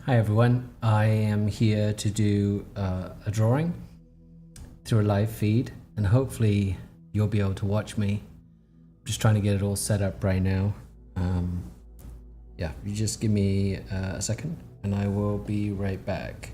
Hi everyone, I am here to do a drawing through a live feed and hopefully you'll be able to watch me. I'm just trying to get it all set up right now. Yeah, you just give me a second and I will be right back.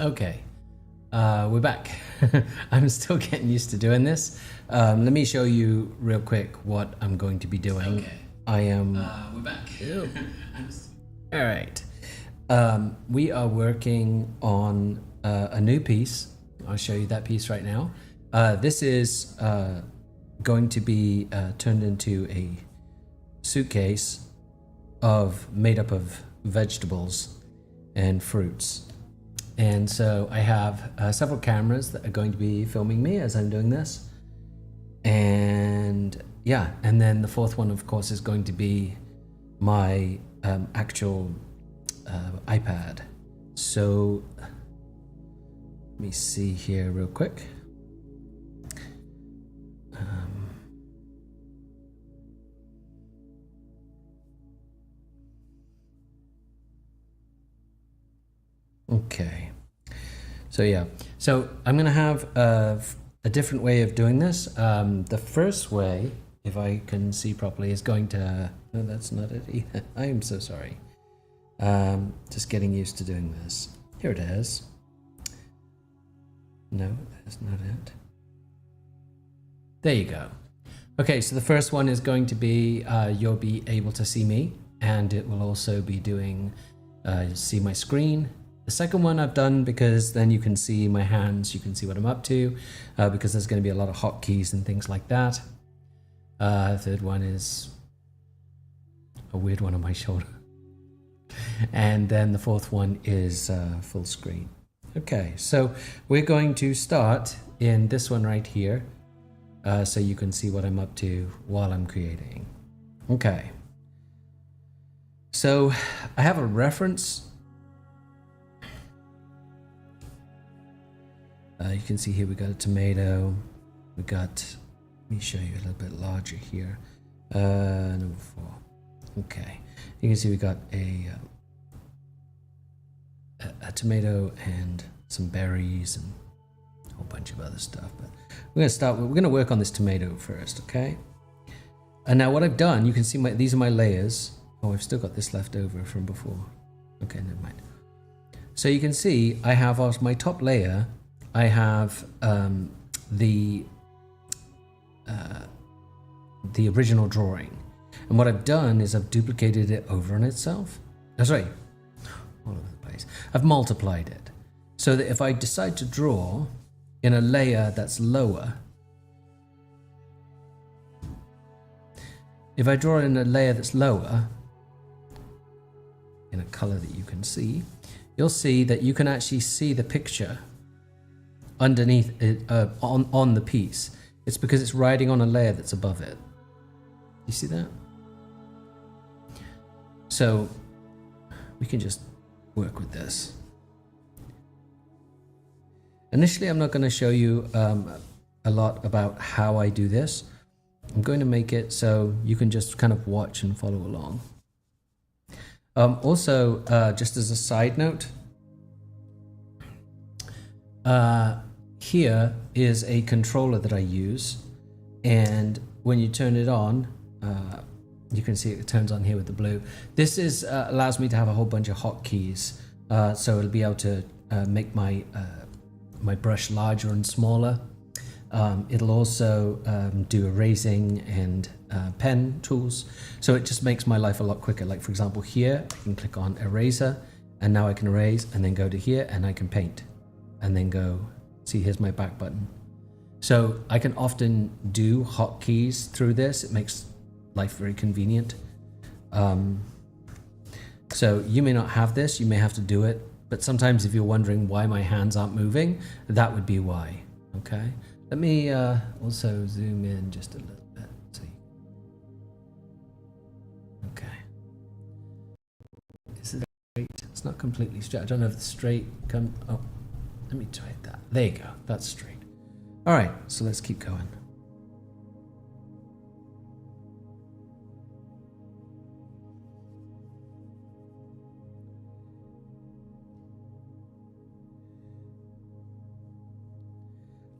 Okay, we're back. I'm still getting used to doing this. Let me show you real quick what I'm going to be doing. Okay. I am... We're back. All right. We are working on a new piece. I'll show you that piece right now. This is going to be turned into a suitcase made up of vegetables and fruits. And so I have several cameras that are going to be filming me as I'm doing this. And yeah, and then the fourth one, of course, is going to be my actual iPad. So let me see here real quick. Okay, so yeah, so I'm gonna have a different way of doing this. The first way, if I can see properly, is going to, no, that's not it either. I am so sorry. Just getting used to doing this. Here it is. No, that's not it. There you go. Okay, so the first one is going to be, you'll be able to see me, and it will also be doing, you'll see my screen. The second one I've done because then you can see my hands, you can see what I'm up to, because there's going to be a lot of hotkeys and things like that. Third one is a weird one on my shoulder. And then the fourth one is full screen. Okay, so we're going to start in this one right here, so you can see what I'm up to while I'm creating. Okay. So I have a reference. You can see here we got a tomato. We got, let me show you a little bit larger here. Number 4. Okay, you can see we got a tomato and some berries and a whole bunch of other stuff. But we're gonna work on this tomato first, okay? And now what I've done, you can see these are my layers. Oh, I've still got this left over from before. Okay, never mind. So you can see I have as my top layer, I have the original drawing, and what I've done is I've duplicated it over on itself. That's right, all over the place. I've multiplied it so that if I decide to draw in a layer that's lower, if I draw in a layer that's lower, in a color that you can see, you'll see that you can actually see the picture underneath it, on the piece. It's because it's riding on a layer that's above it. You see that? So we can just work with this. Initially, I'm not going to show you a lot about how I do this. I'm going to make it so you can just kind of watch and follow along. Also, just as a side note, Here is a controller that I use, and when you turn it on, you can see it turns on here with the blue. This is allows me to have a whole bunch of hotkeys, so it'll be able to make my my brush larger and smaller. It'll also do erasing and pen tools, so it just makes my life a lot quicker. Like for example here, I can click on eraser, and now I can erase, and then go to here and I can paint, and then go, see here's my back button. So I can often do hotkeys through this. It makes life very convenient. So you may not have this, you may have to do it, but sometimes if you're wondering why my hands aren't moving, that would be why, okay? Let me also zoom in just a little bit. See. Okay. This is straight. It's not completely straight. I don't know if the straight come. Oh, let me try that. There you go. That's straight. All right. So let's keep going.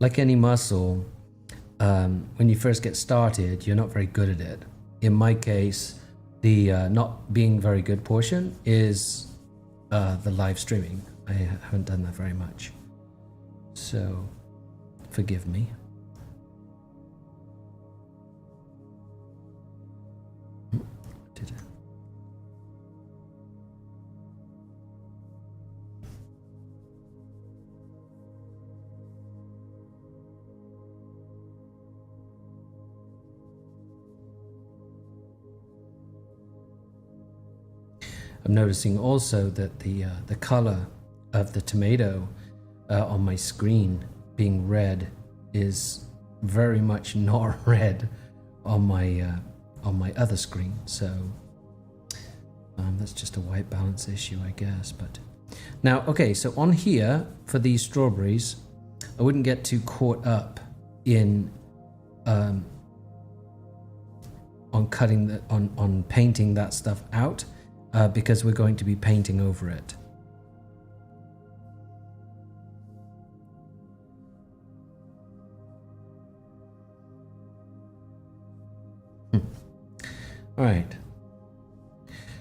Like any muscle, when you first get started, you're not very good at it. In my case, the not being very good portion is the live streaming. I haven't done that very much, so forgive me. Did it? I'm noticing also that the color of the tomato on my screen being red is very much not red on my other screen. So that's just a white balance issue, I guess. But now, okay, so on here for these strawberries, I wouldn't get too caught up in on cutting the on painting that stuff out. Because we're going to be painting over it. All right.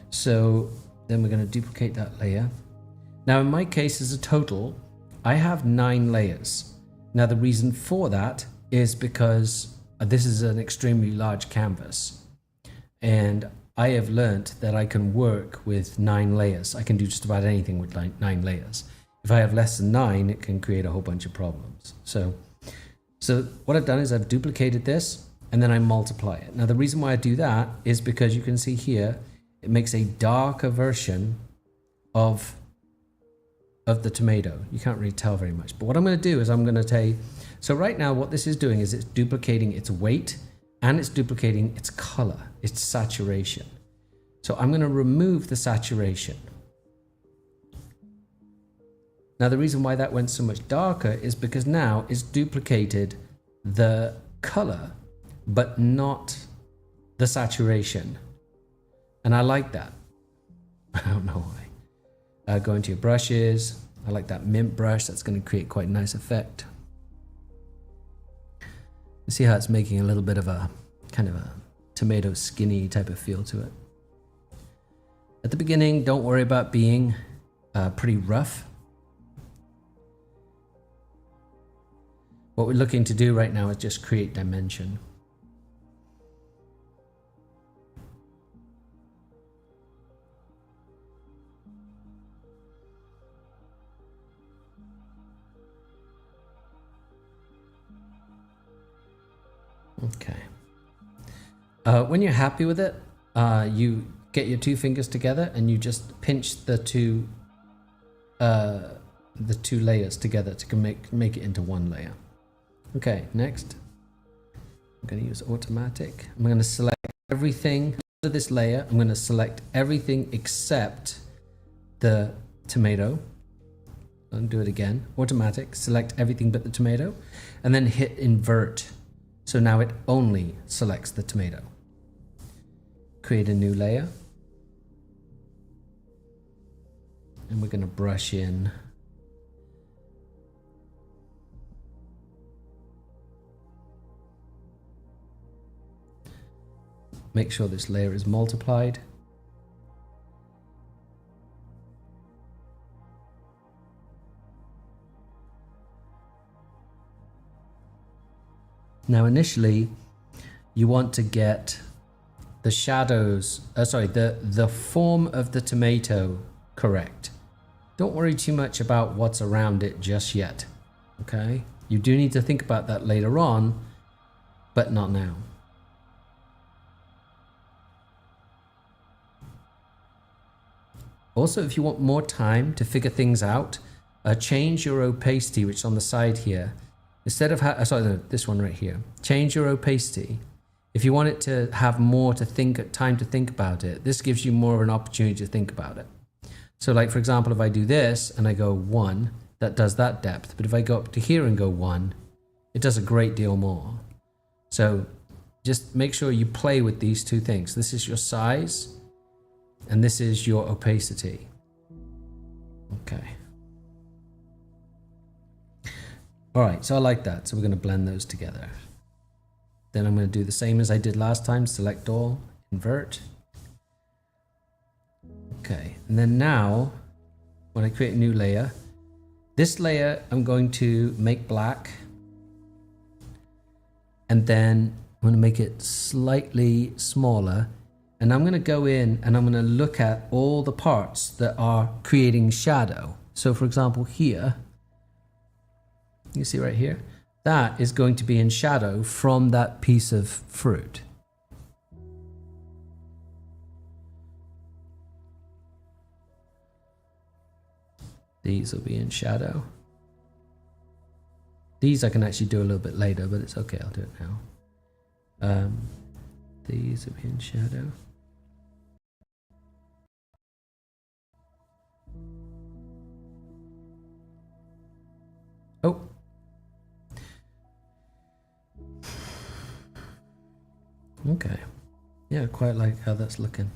So then we're going to duplicate that layer. Now in my case as a total, I have 9 layers. Now the reason for that is because this is an extremely large canvas, and I have learnt that I can work with 9 layers. I can do just about anything with 9 layers. If I have less than 9, it can create a whole bunch of problems. So what I've done is I've duplicated this and then I multiply it. Now the reason why I do that is because you can see here, it makes a darker version of the tomato. You can't really tell very much. But what I'm going to do is I'm going to take, so right now what this is doing is it's duplicating its weight and it's duplicating its color, its saturation. So I'm going to remove the saturation. Now the reason why that went so much darker is because now it's duplicated the color, but not the saturation. And I like that. I don't know why. Go into your brushes. I like that mint brush. That's going to create quite a nice effect. You see how it's making a little bit of a kind of a tomato skinny type of feel to it. At the beginning, don't worry about being pretty rough. What we're looking to do right now is just create dimension. Okay. When you're happy with it, you get your 2 fingers together and you just pinch the two layers together to make it into one layer. Okay, next. I'm going to use automatic. I'm going to select everything under this layer. I'm going to select everything except the tomato. I'll do it again. Automatic, select everything but the tomato, and then hit invert. So now it only selects the tomato. Create a new layer. And we're going to brush in make sure this layer is multiplied. Now initially you want to get the shadows, the form of the tomato correct. Don't worry too much about what's around it just yet, okay? You do need to think about that later on, but not now. Also, if you want more time to figure things out, change your opacity, which is on the side here. Instead of, this one right here. Change your opacity. If you want it to have more time to think about it, this gives you more of an opportunity to think about it. So like, for example, if I do this and I go 1, that does that depth. But if I go up to here and go 1, it does a great deal more. So just make sure you play with these two things. This is your size and this is your opacity. Okay. All right, so I like that. So we're going to blend those together. Then I'm going to do the same as I did last time. Select all, invert. Okay, and then now when I create a new layer, this layer I'm going to make black. And then I'm going to make it slightly smaller. And I'm going to go in and I'm going to look at all the parts that are creating shadow. So for example, here, you see right here, that is going to be in shadow from that piece of fruit. These will be in shadow. These I can actually do a little bit later, but it's okay, I'll do it now. These will be in shadow. Oh. Okay. Yeah, quite like how that's looking.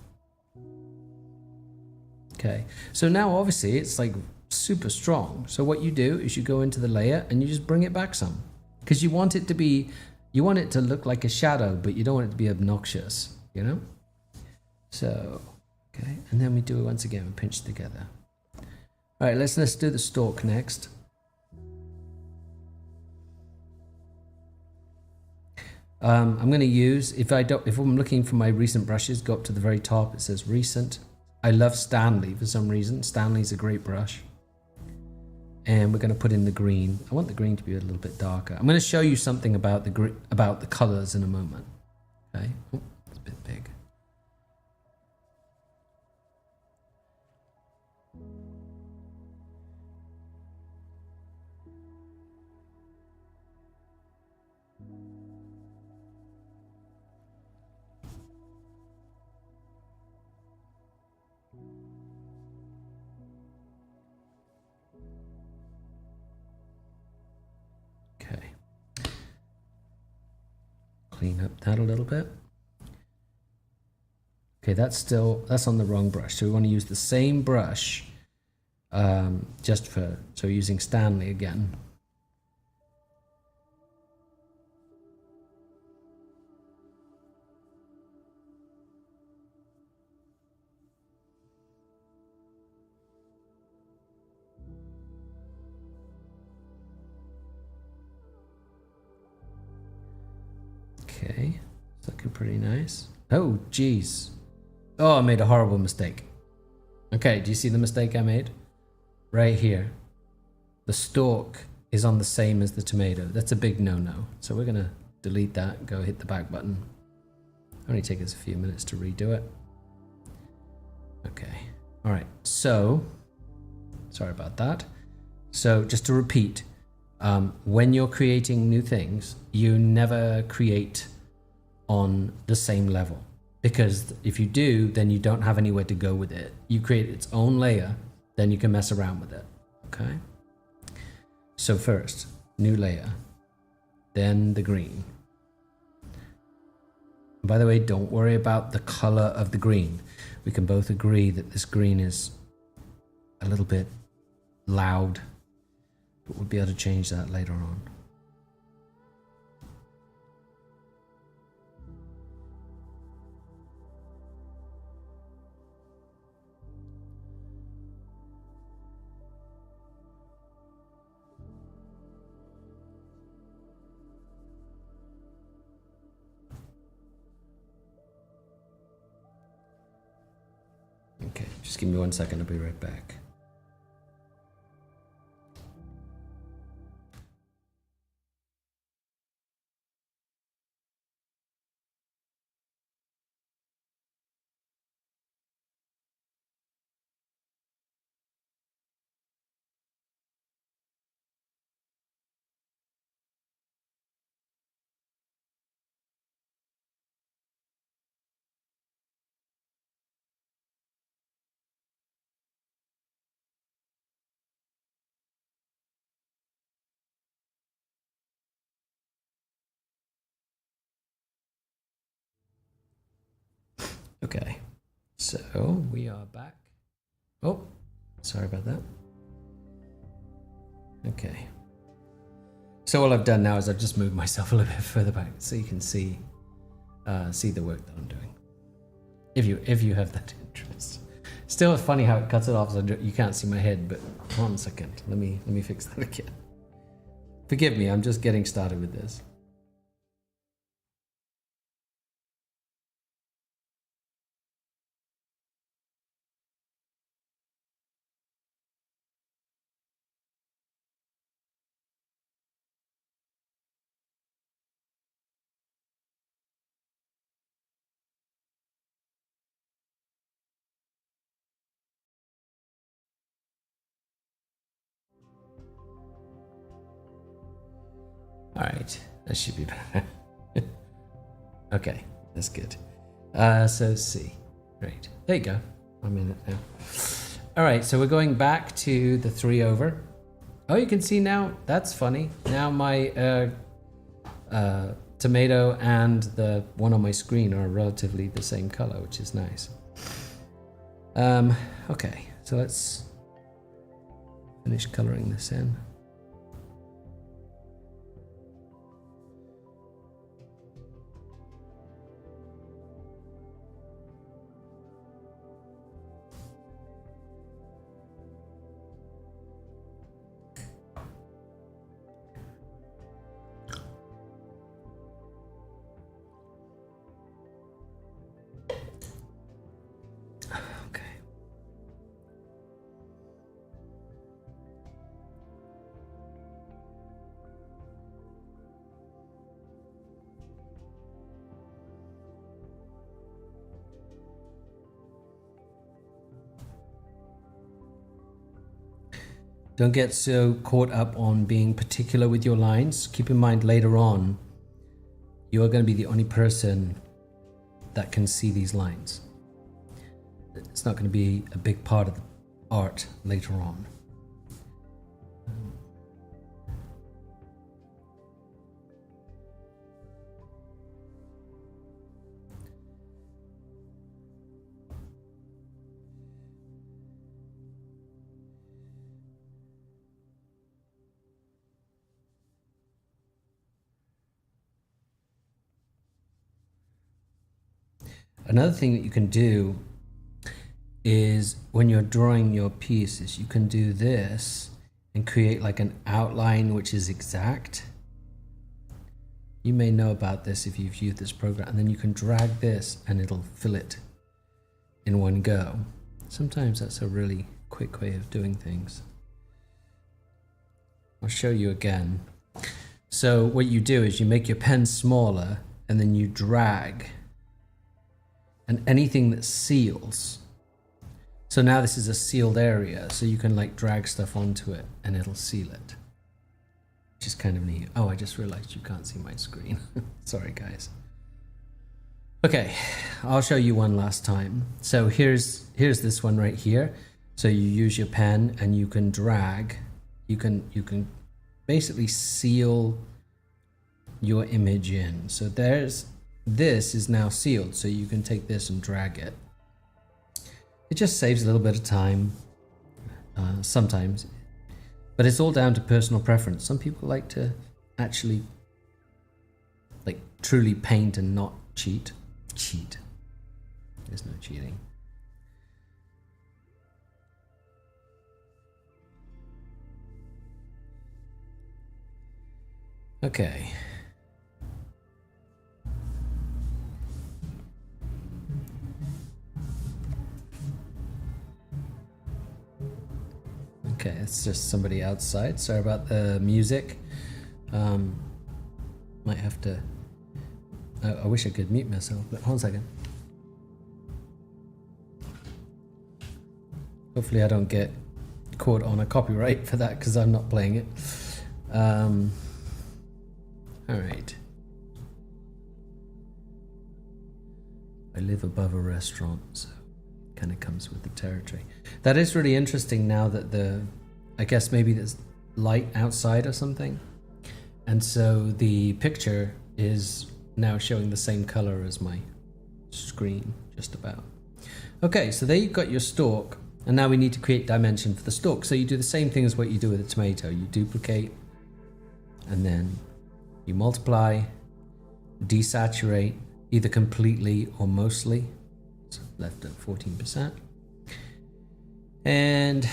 Okay, so now obviously it's like super strong. So what you do is you go into the layer and you just bring it back some, because you want it to look like a shadow, but you don't want it to be obnoxious, you know? So, okay, and then we do it once again and pinch together. All right, let's do the stalk next. I'm going to use, if I'm looking for my recent brushes, go up to the very top, it says recent. I love Stanley for some reason. Stanley's a great brush. And we're going to put in the green. I want the green to be a little bit darker. I'm going to show you something about the colors in a moment. Okay. Oh, it's a bit big. Okay. Clean up that a little bit. Okay, that's on the wrong brush. So we want to use the same brush, so using Stanley again. Okay, it's looking pretty nice. Oh, geez. Oh, I made a horrible mistake. Okay, do you see the mistake I made? Right here. The stalk is on the same as the tomato. That's a big no-no. So we're gonna delete that, go hit the back button. Only take us a few minutes to redo it. Okay, all right, so, sorry about that. So just to repeat, when you're creating new things, you never create on the same level, because if you do, then you don't have anywhere to go with it. You create its own layer, then you can mess around with it. Okay, so first new layer, then the green. By the way, don't worry about the color of the green. We can both agree that this green is a little bit loud, but we'll be able to change that later on. Just give me 1 second, I'll be right back. Okay, so we are back. Oh, sorry about that. Okay. So all I've done now is I've just moved myself a little bit further back so you can see the work that I'm doing. If you have that interest. Still funny how it cuts it off so you can't see my head, but 1 second. Let me fix that again. Forgive me, I'm just getting started with this. All right, that should be better. Okay, that's good. So C, right, there you go. I'm in it now. All right, so we're going back to the 3 over. Oh, you can see now, that's funny. Now my tomato and the one on my screen are relatively the same color, which is nice. Okay, so let's finish coloring this in. Don't get so caught up on being particular with your lines. Keep in mind later on, you are going to be the only person that can see these lines. It's not going to be a big part of the art later on. Another thing that you can do is when you're drawing your pieces, you can do this and create like an outline which is exact. You may know about this if you've used this program, and then you can drag this and it'll fill it in one go. Sometimes that's a really quick way of doing things. I'll show you again. So what you do is you make your pen smaller and then you drag, and anything that seals. So now this is a sealed area, so you can like drag stuff onto it and it'll seal it, which is kind of neat. Oh, I just realized you can't see my screen. Sorry guys. Okay, I'll show you one last time. So here's this one right here. So you use your pen and you can drag, you can basically seal your image in. So this is now sealed, so you can take this and drag it. It just saves a little bit of time sometimes, but it's all down to personal preference. Some people like to actually like truly paint and not cheat. There's no cheating. Okay. it's just somebody outside. Sorry about the music. Might have to. I wish I could mute myself, but hold on a second. Hopefully, I don't get caught on a copyright for that because I'm not playing it. All right. I live above a restaurant, so it kind of comes with the territory. That is really interesting now that I guess maybe there's light outside or something. And so the picture is now showing the same color as my screen, just about. Okay, so there you've got your stalk. And now we need to create dimension for the stalk. So you do the same thing as what you do with a tomato. You duplicate, and then you multiply, desaturate, either completely or mostly. So left at 14%. And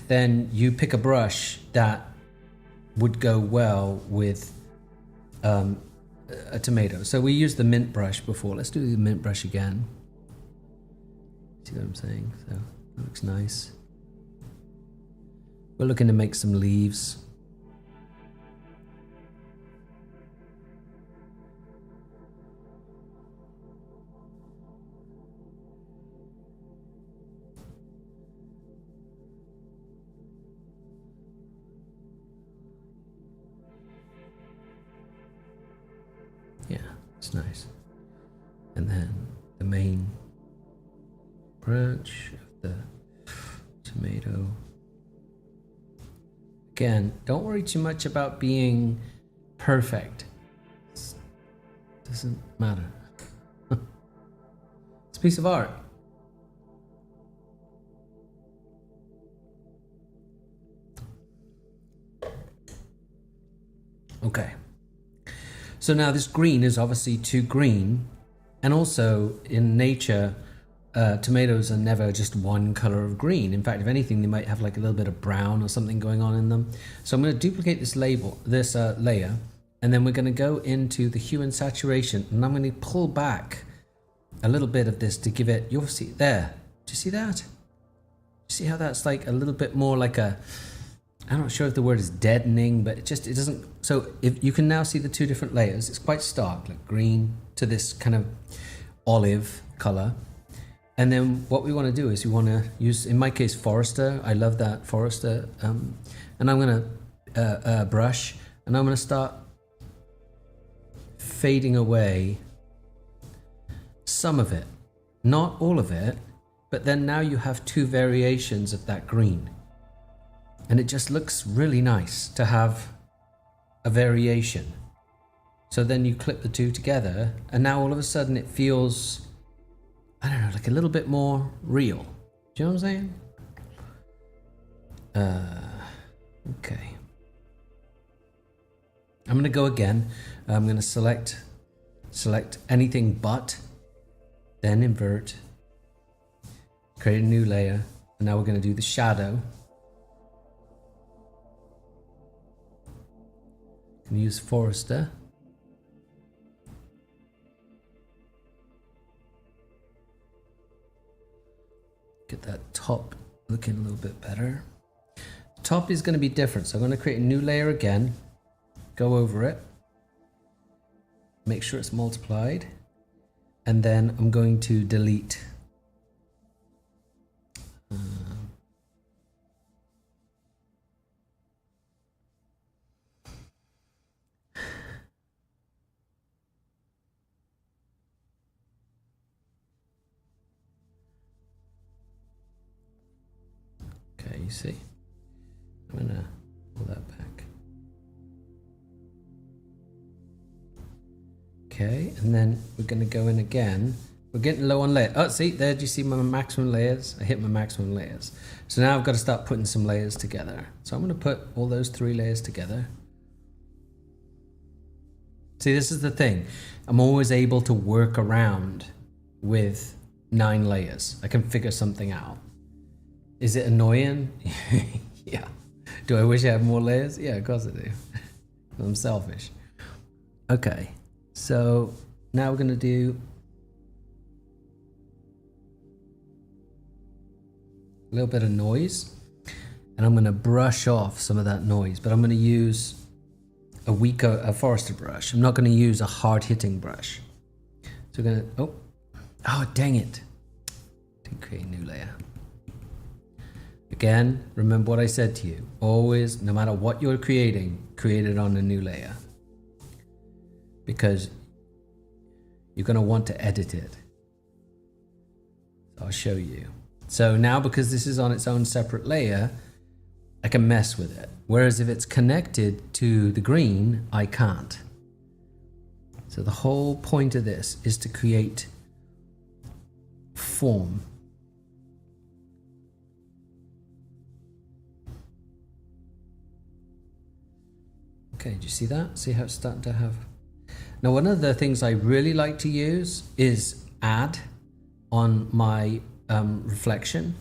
then you pick a brush that would go well with a tomato. So we used the mint brush before. Let's do the mint brush again. See what I'm saying? So that looks nice. We're looking to make some leaves. Yeah, it's nice. And then the main branch of the tomato. Again, don't worry too much about being perfect. It doesn't matter. It's a piece of art. Okay. So now this green is obviously too green, and also in nature, tomatoes are never just one color of green. In fact, if anything, they might have like a little bit of brown or something going on in them. So I'm going to duplicate this layer, and then we're going to go into the hue and saturation, and I'm going to pull back a little bit of this to give it. You'll see there. Do you see that? You see how that's like a little bit more like a. I'm not sure if the word is deadening, but it doesn't. So if you can now see the two different layers, it's quite stark, like green to this kind of olive color. And then what we want to do is we want to use, in my case, Forester. I love that Forester. And I'm going to brush, and I'm going to start fading away some of it, not all of it, but then now you have two variations of that green. And it just looks really nice to have a variation. So then you clip the two together, and now all of a sudden it feels, I don't know, like a little bit more real. Do you know what I'm saying? Okay. I'm going to go again. I'm going to select anything but, then invert, create a new layer, and now we're going to do the shadow. And use Forester. Get that top looking a little bit better. Top is going to be different, so I'm going to create a new layer again, go over it, make sure it's multiplied, and then I'm going to delete. Okay, you see, I'm gonna pull that back. Okay, and then we're gonna go in again. We're getting low on layer. Oh, see, there, do you see my maximum layers? I hit my maximum layers. So now I've got to start putting some layers together. So I'm gonna put all those 3 layers together. See, this is the thing. I'm always able to work around with 9 layers. I can figure something out. Is it annoying? Yeah. Do I wish I had more layers? Yeah, of course I do. I'm selfish. Okay, so now we're going to do a little bit of noise. and I'm going to brush off some of that noise, but I'm going to use a Forester brush. I'm not going to use a hard-hitting brush. So we're going to, oh dang it. Didn't create a new layer. Again, remember what I said to you. Always, no matter what you're creating, create it on a new layer. Because you're going to want to edit it. So I'll show you. So now, because this is on its own separate layer, I can mess with it. Whereas if it's connected to the green, I can't. So the whole point of this is to create form. Okay, do you see that? See how it's starting to have... Now, one of the things I really like to use is add on my reflection.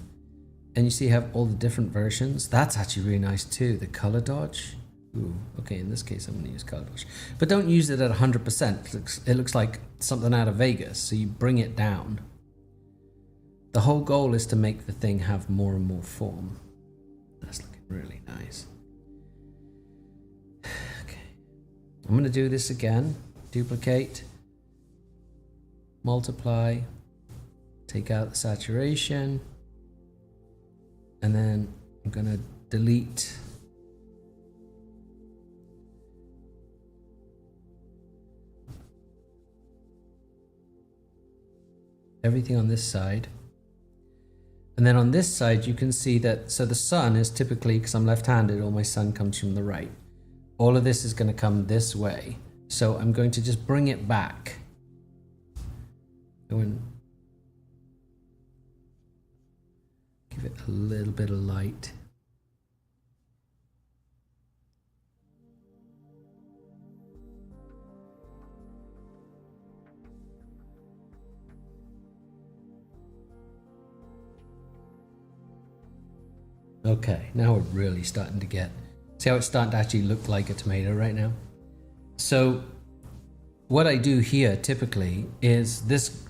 And you see you have all the different versions. That's actually really nice too. The color dodge. Ooh, okay, in this case, I'm going to use color dodge. But don't use it at 100%. It looks like something out of Vegas. So you bring it down. The whole goal is to make the thing have more and more form. That's looking really nice. I'm going to do this again. Duplicate, multiply, take out the saturation, and then I'm going to delete everything on this side. And then on this side, you can see that, so the sun is typically, because I'm left-handed, all my sun comes from the right. All of this is going to come this way. So I'm going to just bring it back. Give it a little bit of light. Okay, now we're really starting to get... See how it's starting to actually look like a tomato right now? So what I do here typically is this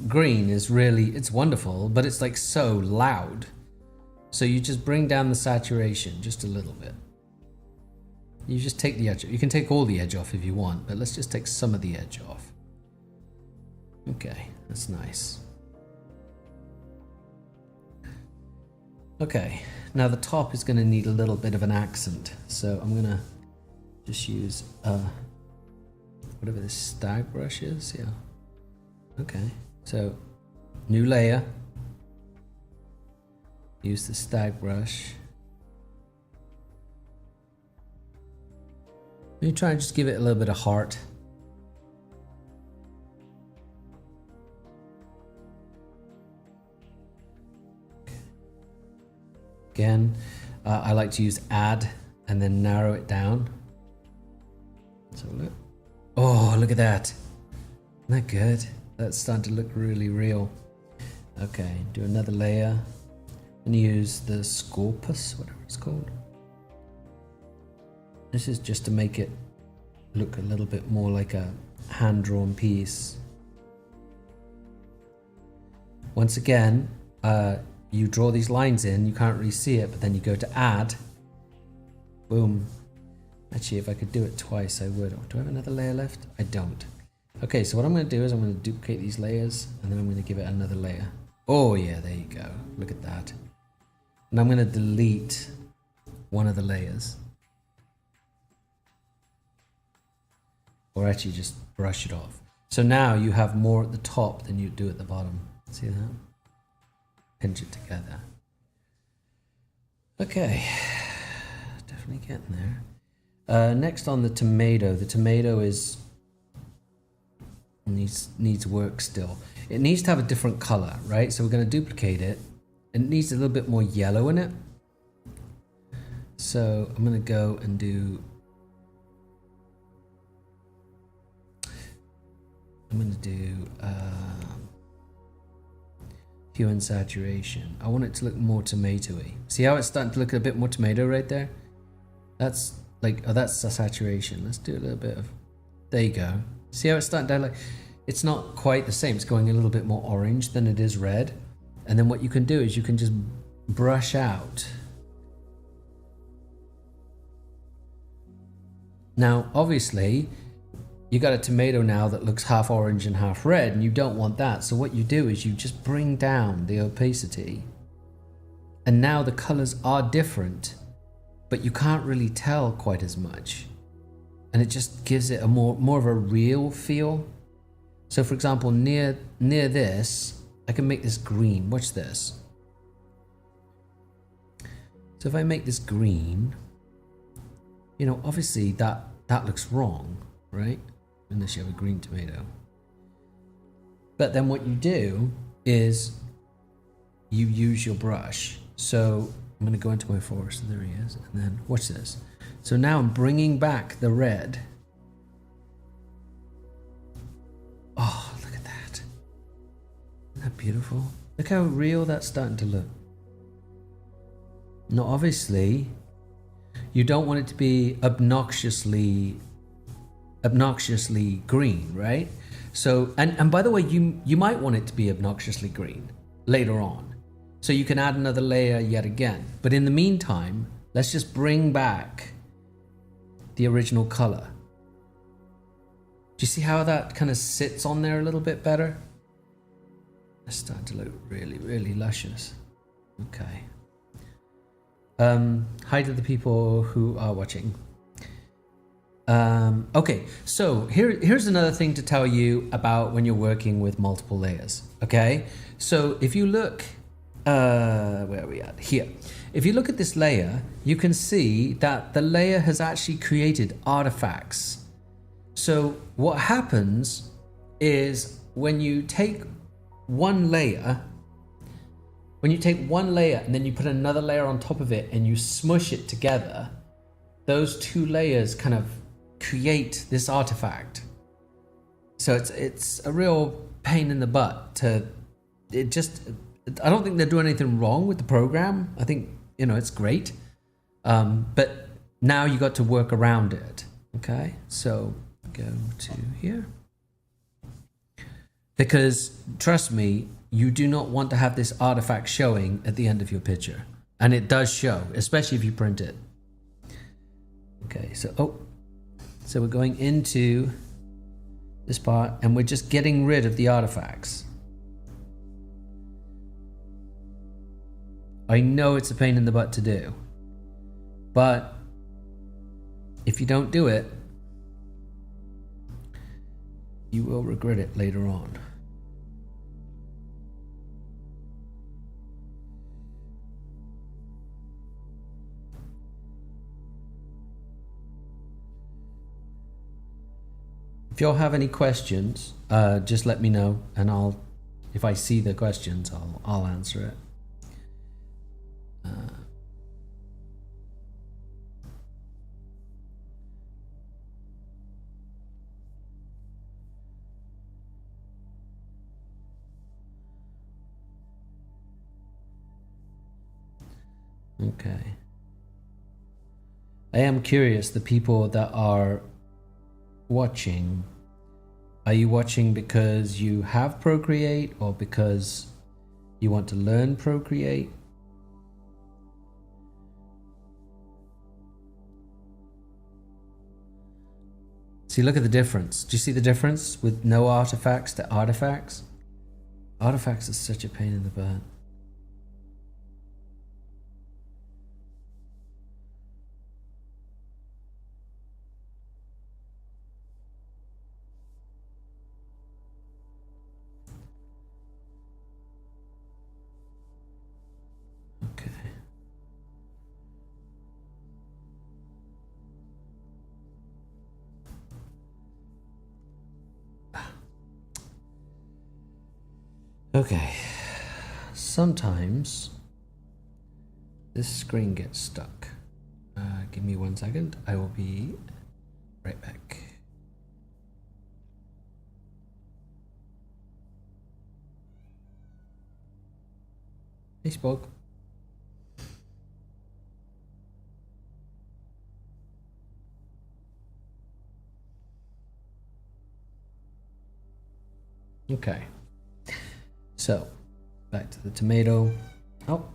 green is really, it's wonderful, but it's like so loud. So you just bring down the saturation just a little bit. You just take the edge. You can take all the edge off if you want, but let's just take some of the edge off. Okay, that's nice. Okay, now the top is going to need a little bit of an accent, so I'm going to just use whatever this stag brush is. Yeah. Okay, so new layer. Use the stag brush. Let me try and just give it a little bit of heart. Again, I like to use add and then narrow it down. So look. Oh, look at that. Isn't that good? That's starting to look really real. Okay, do another layer and use the Scorpus, whatever it's called. This is just to make it look a little bit more like a hand-drawn piece. Once again, you draw these lines in, you can't really see it, but then you go to add, boom. Actually, if I could do it twice, I would. Do I have another layer left? I don't. Okay, so what I'm going to do is I'm going to duplicate these layers, and then I'm going to give it another layer. Oh yeah, there you go. Look at that. And I'm going to delete one of the layers. Or actually just brush it off. So now you have more at the top than you do at the bottom. See that? Pinch it together. Okay, definitely getting there. Next on the tomato. The tomato is needs work still. It needs to have a different color, right? So we're going to duplicate it. It needs a little bit more yellow in it. So I'm going to go and do... I'm going to do hue and saturation. I want it to look more tomatoey. See how it's starting to look a bit more tomato right there? That's like, oh, that's the saturation. Let's do a little bit of, there you go. See how it's starting to like, it's not quite the same. It's going a little bit more orange than it is red. And then what you can do is you can just brush out Now, obviously, you got a tomato now that looks half orange and half red, and you don't want that. So what you do is you just bring down the opacity. And now the colors are different, but you can't really tell quite as much. And it just gives it a more of a real feel. So for example, near this, I can make this green. Watch this. So if I make this green, you know, obviously that looks wrong, right? Unless you have a green tomato. But then what you do is you use your brush. So I'm going to go into my forest. There he is. And then watch this. So now I'm bringing back the red. Oh, look at that. Isn't that beautiful? Look how real that's starting to look. Now, obviously, you don't want it to be obnoxiously green, right? So, and by the way, you might want it to be obnoxiously green later on. So you can add another layer yet again. But in the meantime, let's just bring back the original color. Do you see how that kind of sits on there a little bit better? It's starting to look really, really luscious. Okay. Hi to the people who are watching. Okay, so here's another thing to tell you about when you're working with multiple layers. Okay, so if you look, where are we at? Here. If you look at this layer, you can see that the layer has actually created artifacts. So what happens is when you take one layer and then you put another layer on top of it and you smush it together, those two layers kind of create this artifact. So it's a real pain in the butt to, I don't think they're doing anything wrong with the program. I think, you know, it's great. But now you got to work around it. Okay, so go to here. Because trust me, you do not want to have this artifact showing at the end of your picture. And it does show, especially if you print it. Okay, so we're going into this part and we're just getting rid of the artifacts. I know it's a pain in the butt to do, but if you don't do it, you will regret it later on. If y'all have any questions, just let me know, and if I see the questions, I'll answer it. Okay. I am curious, the people that are watching, are you watching because you have Procreate or because you want to learn Procreate? See, look at the difference. Do you see the difference with no artifacts to artifacts? Artifacts is such a pain in the butt. Okay, sometimes this screen gets stuck. Give me 1 second. I will be right back. Hey, Spoke. Okay. So, back to the tomato. Oh,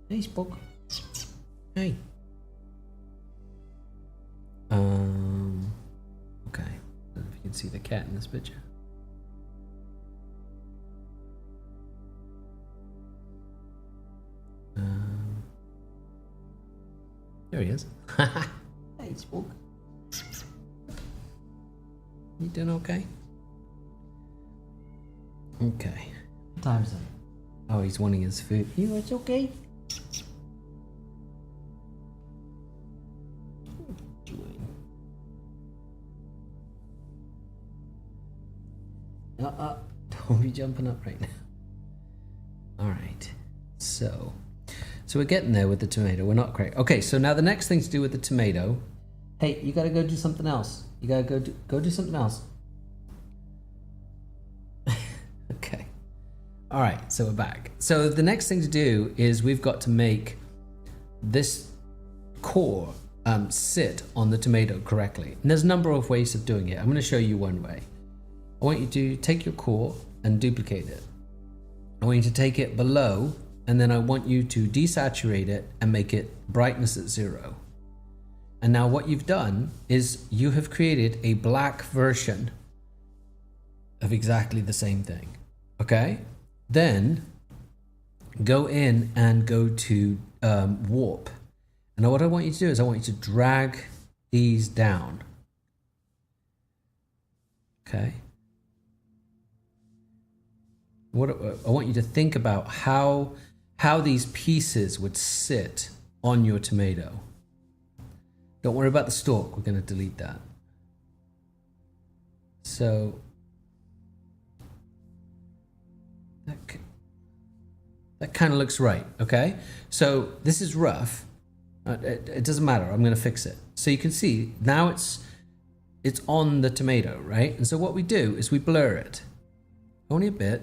hey, Spoke. Hey. Okay. I don't know if you can see the cat in this picture. There he is. Hey, Spook. You doing okay? Okay. What time is it? Oh, he's wanting his food. You, it's okay. Don't be jumping up right now. All right. So we're getting there with the tomato. We're not great. Okay, so now the next thing to do with the tomato. Hey, you gotta go do something else. You gotta go do something else. Okay. All right, so we're back. So the next thing to do is we've got to make this core sit on the tomato correctly. And there's a number of ways of doing it. I'm going to show you one way. I want you to take your core and duplicate it. I want you to take it below, and then I want you to desaturate it and make it brightness at 0. And now what you've done is you have created a black version of exactly the same thing. Okay? Then go in and go to warp. And what I want you to do is I want you to drag these down. Okay? What I want you to think about how these pieces would sit on your tomato. Don't worry about the stalk. We're going to delete that. So that kind of looks right. Okay. So this is rough. It doesn't matter. I'm going to fix it. So you can see now it's on the tomato, right? And so what we do is we blur it only a bit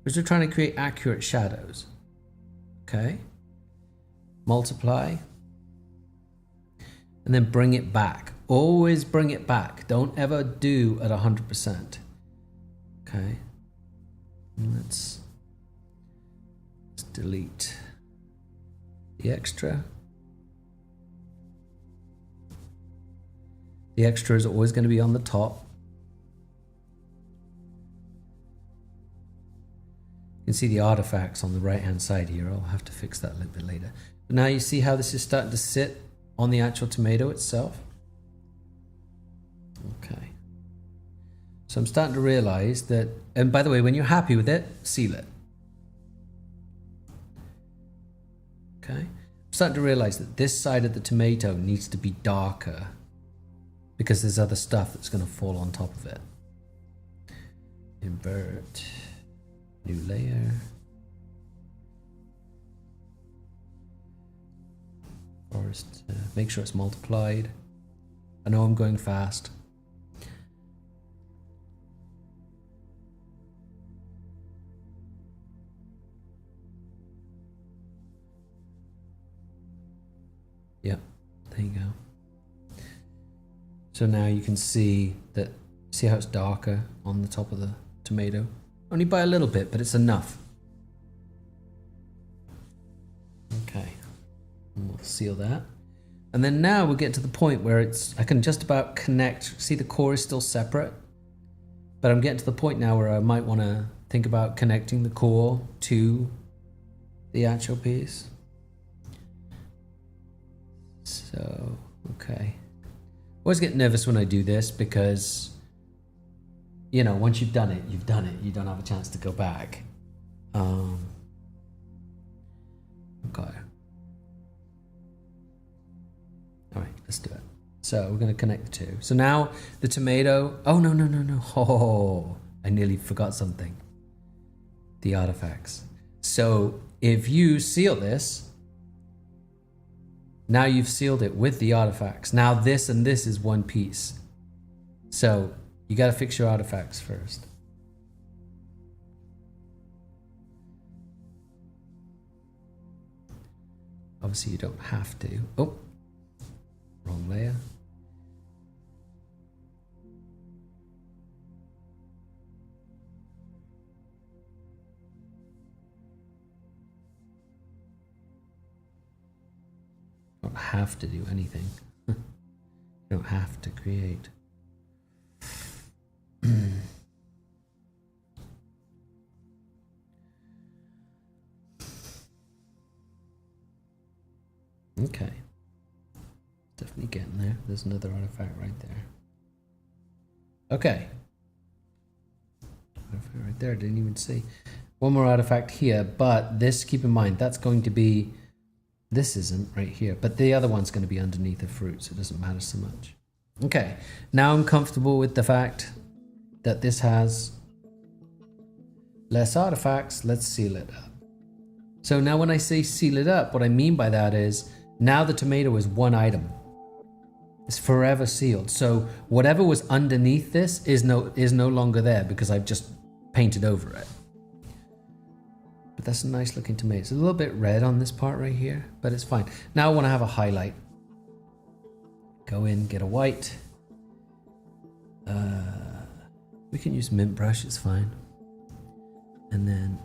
because we're trying to create accurate shadows. Okay. Multiply. And then bring it back. Always bring it back. Don't ever do at 100%. Okay. And let's delete the extra. The extra is always going to be on the top. You can see the artifacts on the right hand side here. I'll have to fix that a little bit later. But now you see how this is starting to sit on the actual tomato itself. Okay. So I'm starting to realize that, and by the way, when you're happy with it, seal it. Okay. I'm starting to realize that this side of the tomato needs to be darker because there's other stuff that's going to fall on top of it. Invert, new layer. Forest, make sure it's multiplied. I know I'm going fast. Yep, there you go. So now you can see that, see how it's darker on the top of the tomato? Only by a little bit, but it's enough. Okay. And we'll seal that. And then now we'll get to the point where I can just about connect. See, the core is still separate, but I'm getting to the point now where I might want to think about connecting the core to the actual piece. So, okay. I always get nervous when I do this because, you know, once you've done it, you've done it. You don't have a chance to go back. Okay. All right, let's do it. So we're going to connect the two. So now the tomato. Oh, no. Oh, I nearly forgot something. The artifacts. So if you seal this, now you've sealed it with the artifacts. Now this and this is one piece. So you got to fix your artifacts first. Obviously you don't have to. Oh. Wrong layer. Don't have to do anything. You don't have to create. Okay. Definitely getting there. There's another artifact right there. Okay. Artifact right there, I didn't even see. One more artifact here, but this, keep in mind, that's going to be, this isn't right here, but the other one's going to be underneath the fruit, so it doesn't matter so much. Okay, now I'm comfortable with the fact that this has less artifacts. Let's seal it up. So now when I say seal it up, what I mean by that is now the tomato is one item. It's forever sealed. So whatever was underneath this is no longer there because I've just painted over it. But that's a nice looking tomato. It's a little bit red on this part right here, but it's fine. Now I want to have a highlight. Go in, get a white. We can use mint brush, it's fine. And then,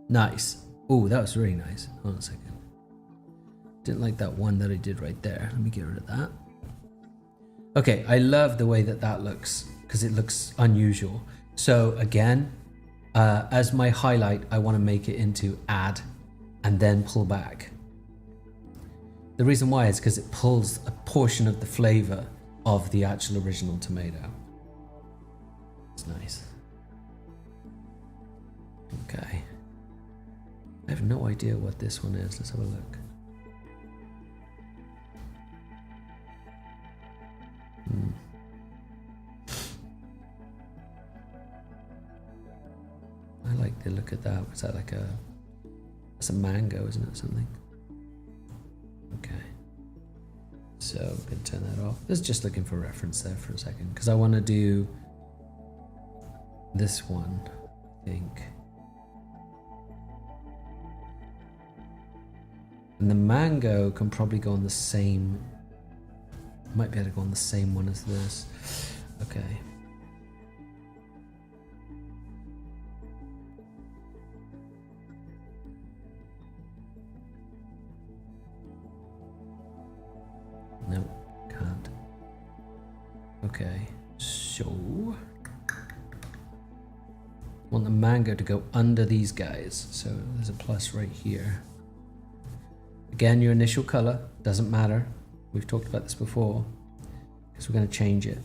nice. Oh, that was really nice. Hold on a second. Didn't like that one that I did right there. Let me get rid of that. Okay, I love the way that that looks because it looks unusual. So again, as my highlight, I want to make it into add and then pull back. The reason why is because it pulls a portion of the flavor of the actual original tomato. It's nice. Okay. I have no idea what this one is. Let's have a look. I like the look of that. Was that like a... It's a mango, isn't it? Something. Okay. So I'm going to turn that off. I was just looking for reference there for a second because I want to do this one, I think. And the mango can probably go on the same... Might be able to go on the same one as this. Okay. Nope, can't. Okay, so want the mango to go under these guys. So there's a plus right here. Again, your initial color doesn't matter. We've talked about this before because we're going to change it.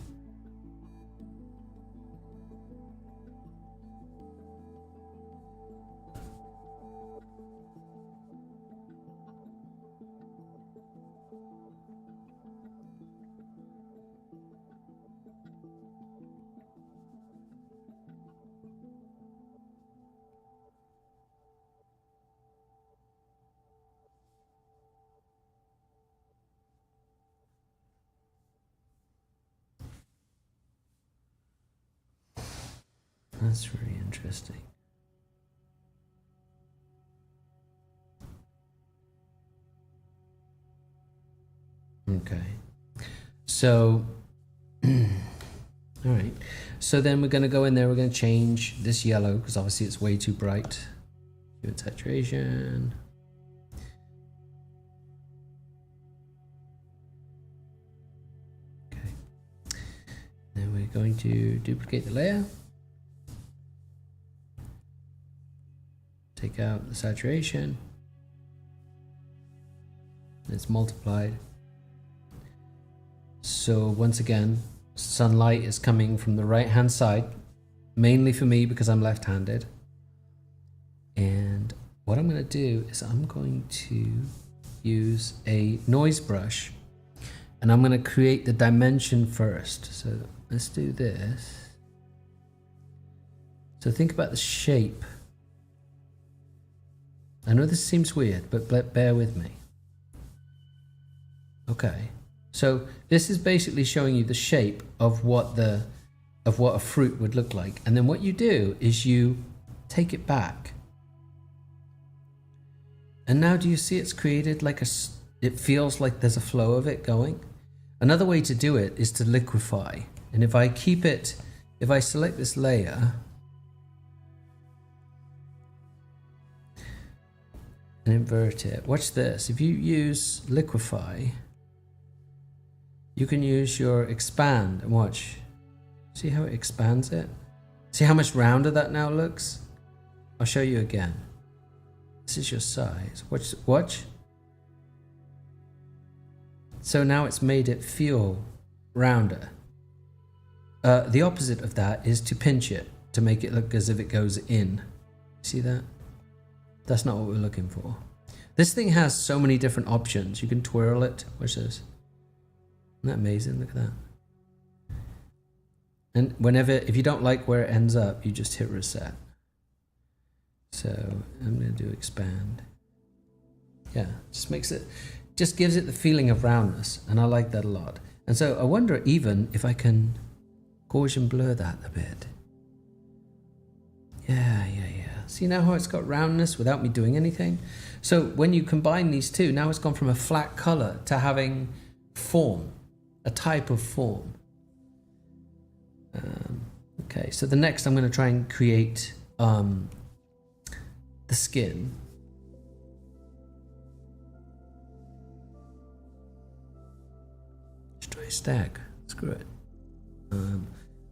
That's really interesting. Okay. So, all right. So then we're going to go in there. We're going to change this yellow because obviously it's way too bright. Give it saturation. Okay. Then we're going to duplicate the layer. Take out the saturation. It's multiplied. So once again, sunlight is coming from the right hand side, mainly for me because I'm left-handed. And what I'm going to do is I'm going to use a noise brush and I'm going to create the dimension first. So let's do this. So think about the shape. I know this seems weird, but bear with me. Okay, so this is basically showing you the shape of what a fruit would look like, and then what you do is you take it back, and now do you see it's created like it feels like there's a flow of it going. Another way to do it is to liquefy, and if I select this layer. and invert it. Watch this. If you use liquefy, you can use your expand and watch. See how it expands it? See how much rounder that now looks? I'll show you again. This is your size. Watch. So now it's made it feel rounder. The opposite of that is to pinch it to make it look as if it goes in. See that? That's not what we're looking for. This thing has so many different options. You can twirl it. Watch this. Isn't that amazing? Look at that. And whenever, if you don't like where it ends up, you just hit reset. So I'm going to do expand. Yeah, just makes it, just gives it the feeling of roundness. And I like that a lot. And so I wonder even if I can Gaussian blur that a bit. Yeah. See now how it's got roundness without me doing anything? So when you combine these two, now it's gone from a flat color to having form, a type of form. Okay, so the next I'm going to try and create the skin. Let's try a stack. Screw it. I'm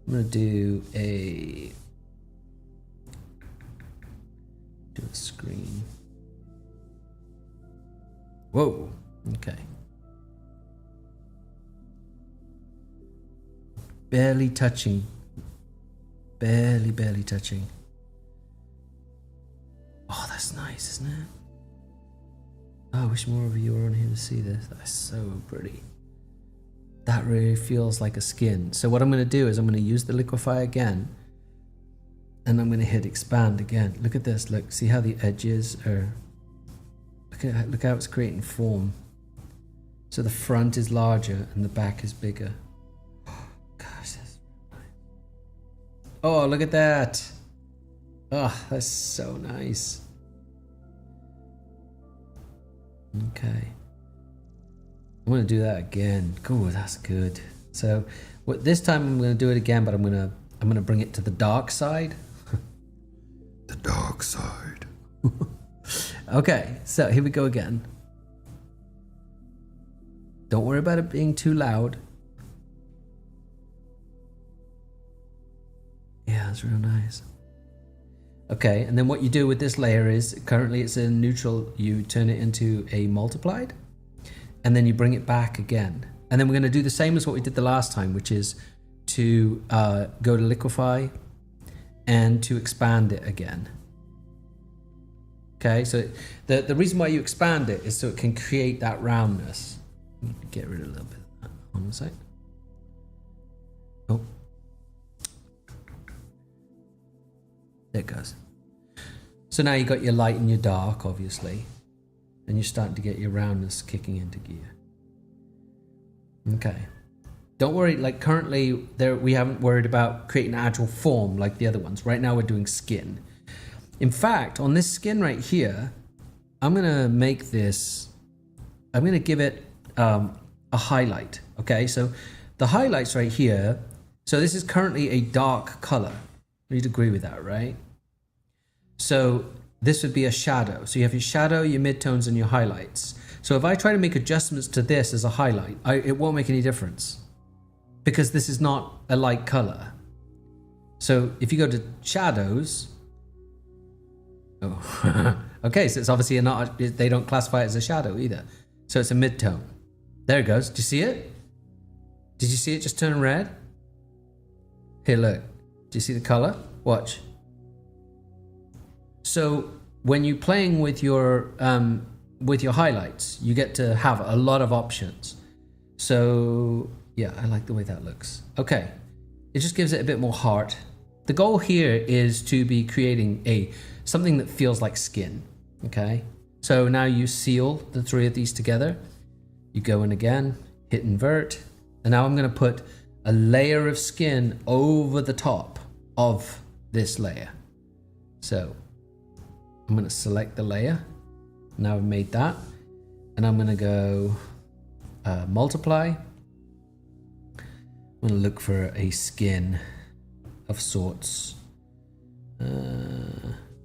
going to do a screen. Whoa. Okay. Barely touching. Barely touching. Oh, that's nice, isn't it? Oh, I wish more of you were on here to see this. That's so pretty. That really feels like a skin. So what I'm going to do is I'm going to use the liquefy again. And I'm going to hit expand again. Look at this. Look, see how the edges are... Look how it's creating form. So the front is larger and the back is bigger. Oh, gosh, that's nice. Oh, look at that. Oh, that's so nice. Okay. I'm going to do that again. Cool, that's good. So this time I'm going to do it again, but I'm going to bring it to the dark side. The dark side. Okay, so here we go again. Don't worry about it being too loud. Yeah, that's real nice. Okay, and then what you do with this layer is, currently it's in neutral, you turn it into a multiplied, and then you bring it back again. And then we're going to do the same as what we did the last time, which is to go to liquefy and to expand it again. Okay, so the reason why you expand it is so it can create that roundness. Get rid of a little bit of that. Hold on a sec. Oh. There it goes. So now you've got your light and your dark, obviously. And you're starting to get your roundness kicking into gear. Okay. Don't worry, like currently we haven't worried about creating an actual form like the other ones. Right now we're doing skin. In fact, on this skin right here, I'm going to make this, I'm going to give it a highlight. Okay, so the highlights right here, so this is currently a dark color. You'd agree with that, right? So this would be a shadow. So you have your shadow, your midtones, and your highlights. So if I try to make adjustments to this as a highlight, it won't make any difference because this is not a light color. So if you go to shadows, oh, okay, so it's obviously not, they don't classify it as a shadow either. So it's a midtone. There it goes. Do you see it? Did you see it just turn red? Here, look. Do you see the color? Watch. So when you're playing with your highlights, you get to have a lot of options. So yeah, I like the way that looks. Okay, it just gives it a bit more heart. The goal here is to be creating something that feels like skin. Okay, so now you seal the three of these together. You go in again, hit invert, and now I'm going to put a layer of skin over the top of this layer. So I'm going to select the layer. Now I've made that, and I'm going to go multiply. I'm going to look for a skin of sorts.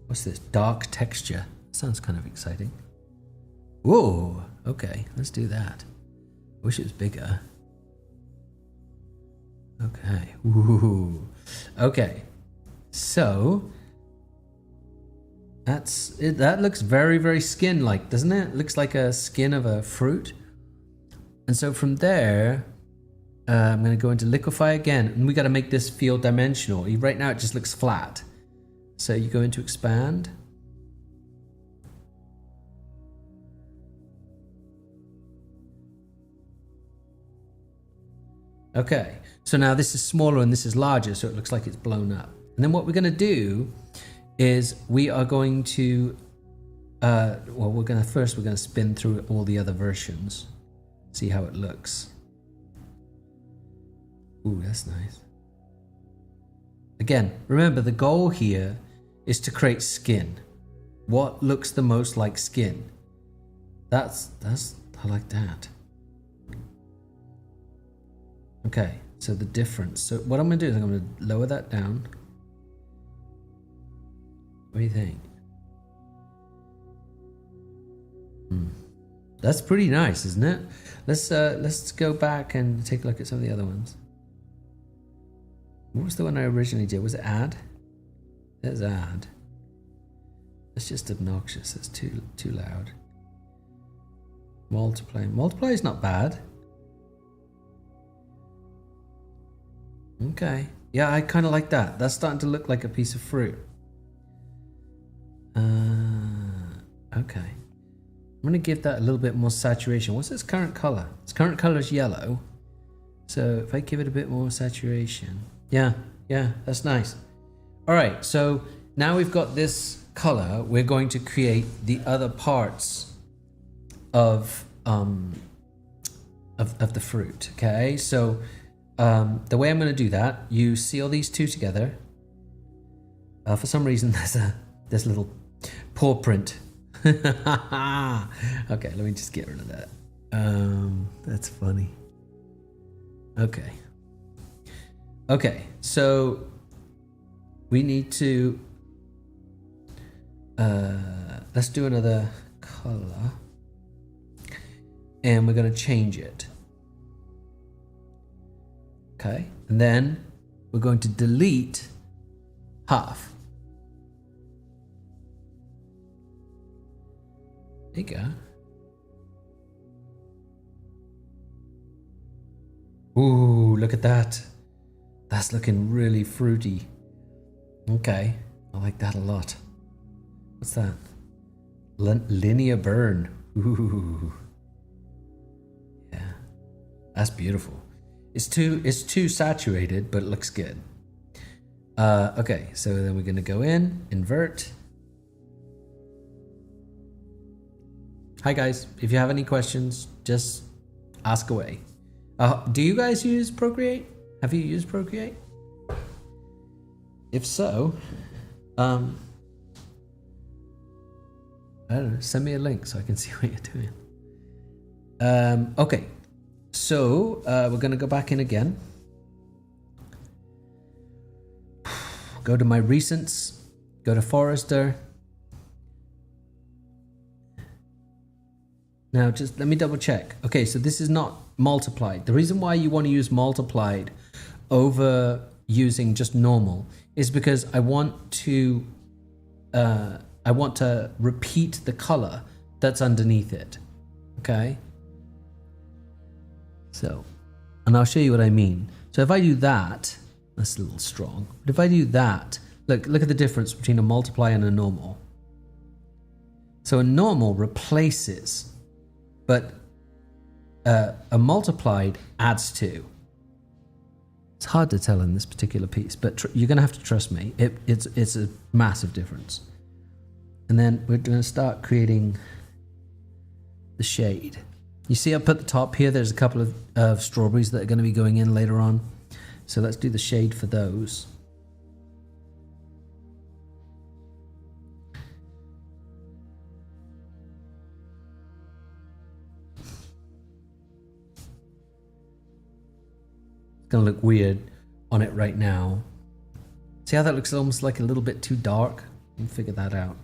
What's this? Dark texture. Sounds kind of exciting. Whoa, okay, let's do that. Wish it was bigger. Okay, ooh, okay. So that's it. That looks very, very skin-like, doesn't it? It looks like a skin of a fruit. And so from there, I'm going to go into liquefy again, and we got to make this feel dimensional. Right now it just looks flat. So you go into expand. Okay, so now this is smaller and this is larger, so it looks like it's blown up. And then what we're going to do is we are going to, well, we're going to spin through all the other versions, see how it looks. Ooh, that's nice. Again, remember the goal here is to create skin. What looks the most like skin? That's I like that. Okay, so the difference. So what I'm going to do is I'm going to lower that down. What do you think? That's pretty nice, isn't it? Let's go back and take a look at some of the other ones. What was the one I originally did? Was it add? There's add. That's just obnoxious. That's too loud. Multiply. Multiply is not bad. Okay. Yeah, I kind of like that. That's starting to look like a piece of fruit. Okay. I'm going to give that a little bit more saturation. What's its current color? Its current color is yellow. So if I give it a bit more saturation. Yeah, that's nice. All right, so now we've got this color. We're going to create the other parts of the fruit. Okay, so the way I'm going to do that, you seal these two together. For some reason, there's a little paw print. Okay, let me just get rid of that. That's funny. Okay, so we need to let's do another color, and we're going to change it. Okay, and then we're going to delete half. There you go. Ooh, look at that. That's looking really fruity. Okay, I like that a lot. What's that? Linear burn. Ooh. Yeah, that's beautiful. It's too saturated, but it looks good. Okay, so then we're gonna go in, invert. Hi guys, if you have any questions, just ask away. Do you guys use Procreate? Have you used Procreate? If so, I don't know, send me a link so I can see what you're doing. Okay, so we're gonna go back in again. Go to my recents, go to Forester. Now just let me double check. Okay, so this is not multiplied. The reason why you want to use multiplied over using just normal is because I want to repeat the color that's underneath it. Okay? So, and I'll show you what I mean. So if I do that, that's a little strong. But if I do that, look at the difference between a multiply and a normal. So a normal replaces, but a multiplied adds to. It's hard to tell in this particular piece, but you're going to have to trust me. It's a massive difference. And then we're going to start creating the shade. You see up at the top here, there's a couple of strawberries that are going to be going in later on. So let's do the shade for those. Gonna look weird on it right now. See how that looks almost like a little bit too dark? We'll figure that out.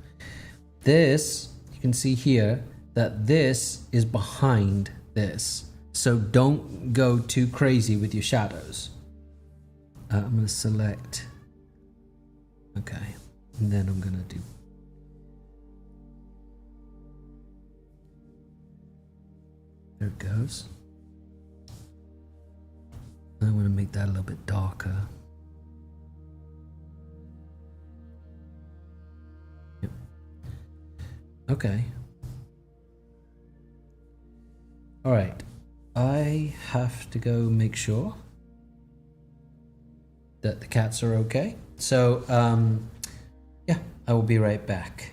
This, you can see here, that this is behind this. So don't go too crazy with your shadows. I'm going to select. Okay. And then I'm going to do. There it goes. I want to make that a little bit darker. Yep. Okay. All right. I have to go make sure that the cats are okay. So, yeah, I will be right back.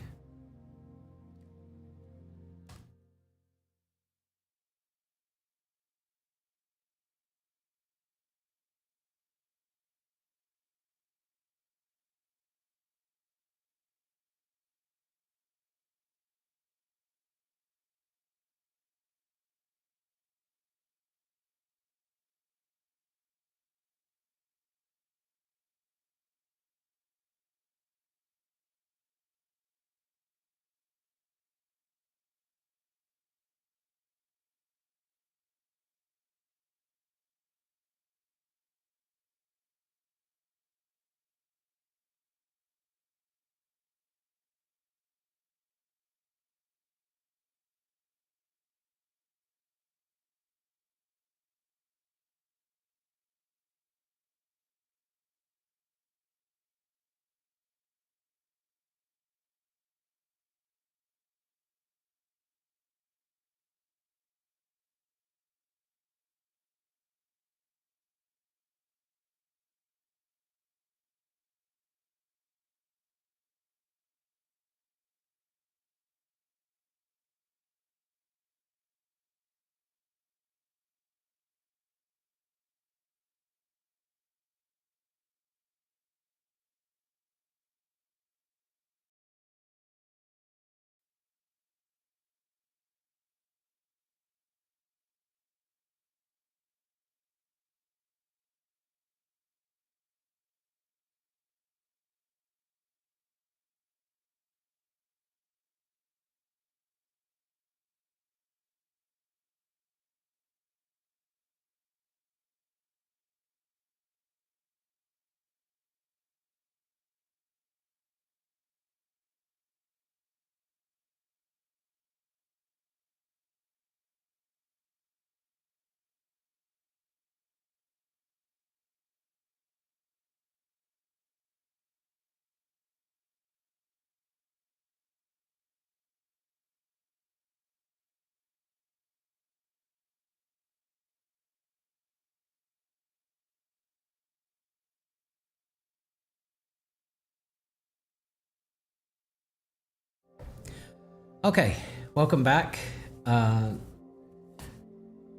Okay, welcome back.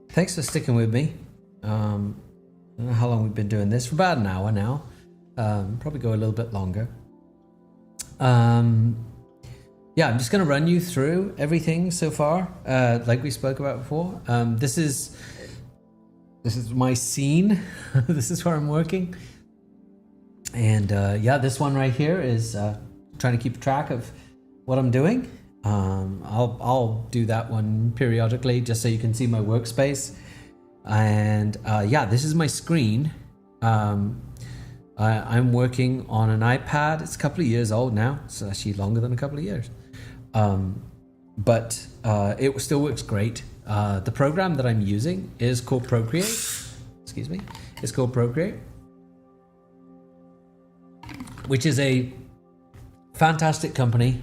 Thanks for sticking with me. I don't know how long we've been doing this, for about an hour now. Probably go a little bit longer. Yeah, I'm just going to run you through everything so far, like we spoke about before. This is my scene. This is where I'm working. And yeah, this one right here is trying to keep track of what I'm doing. I'll do that one periodically just so you can see my workspace. And yeah, this is my screen. I'm working on an iPad. It's a couple of years old now. It's actually longer than a couple of years. But it still works great. The program that I'm using is called Procreate. Excuse me. It's called Procreate, which is a fantastic company.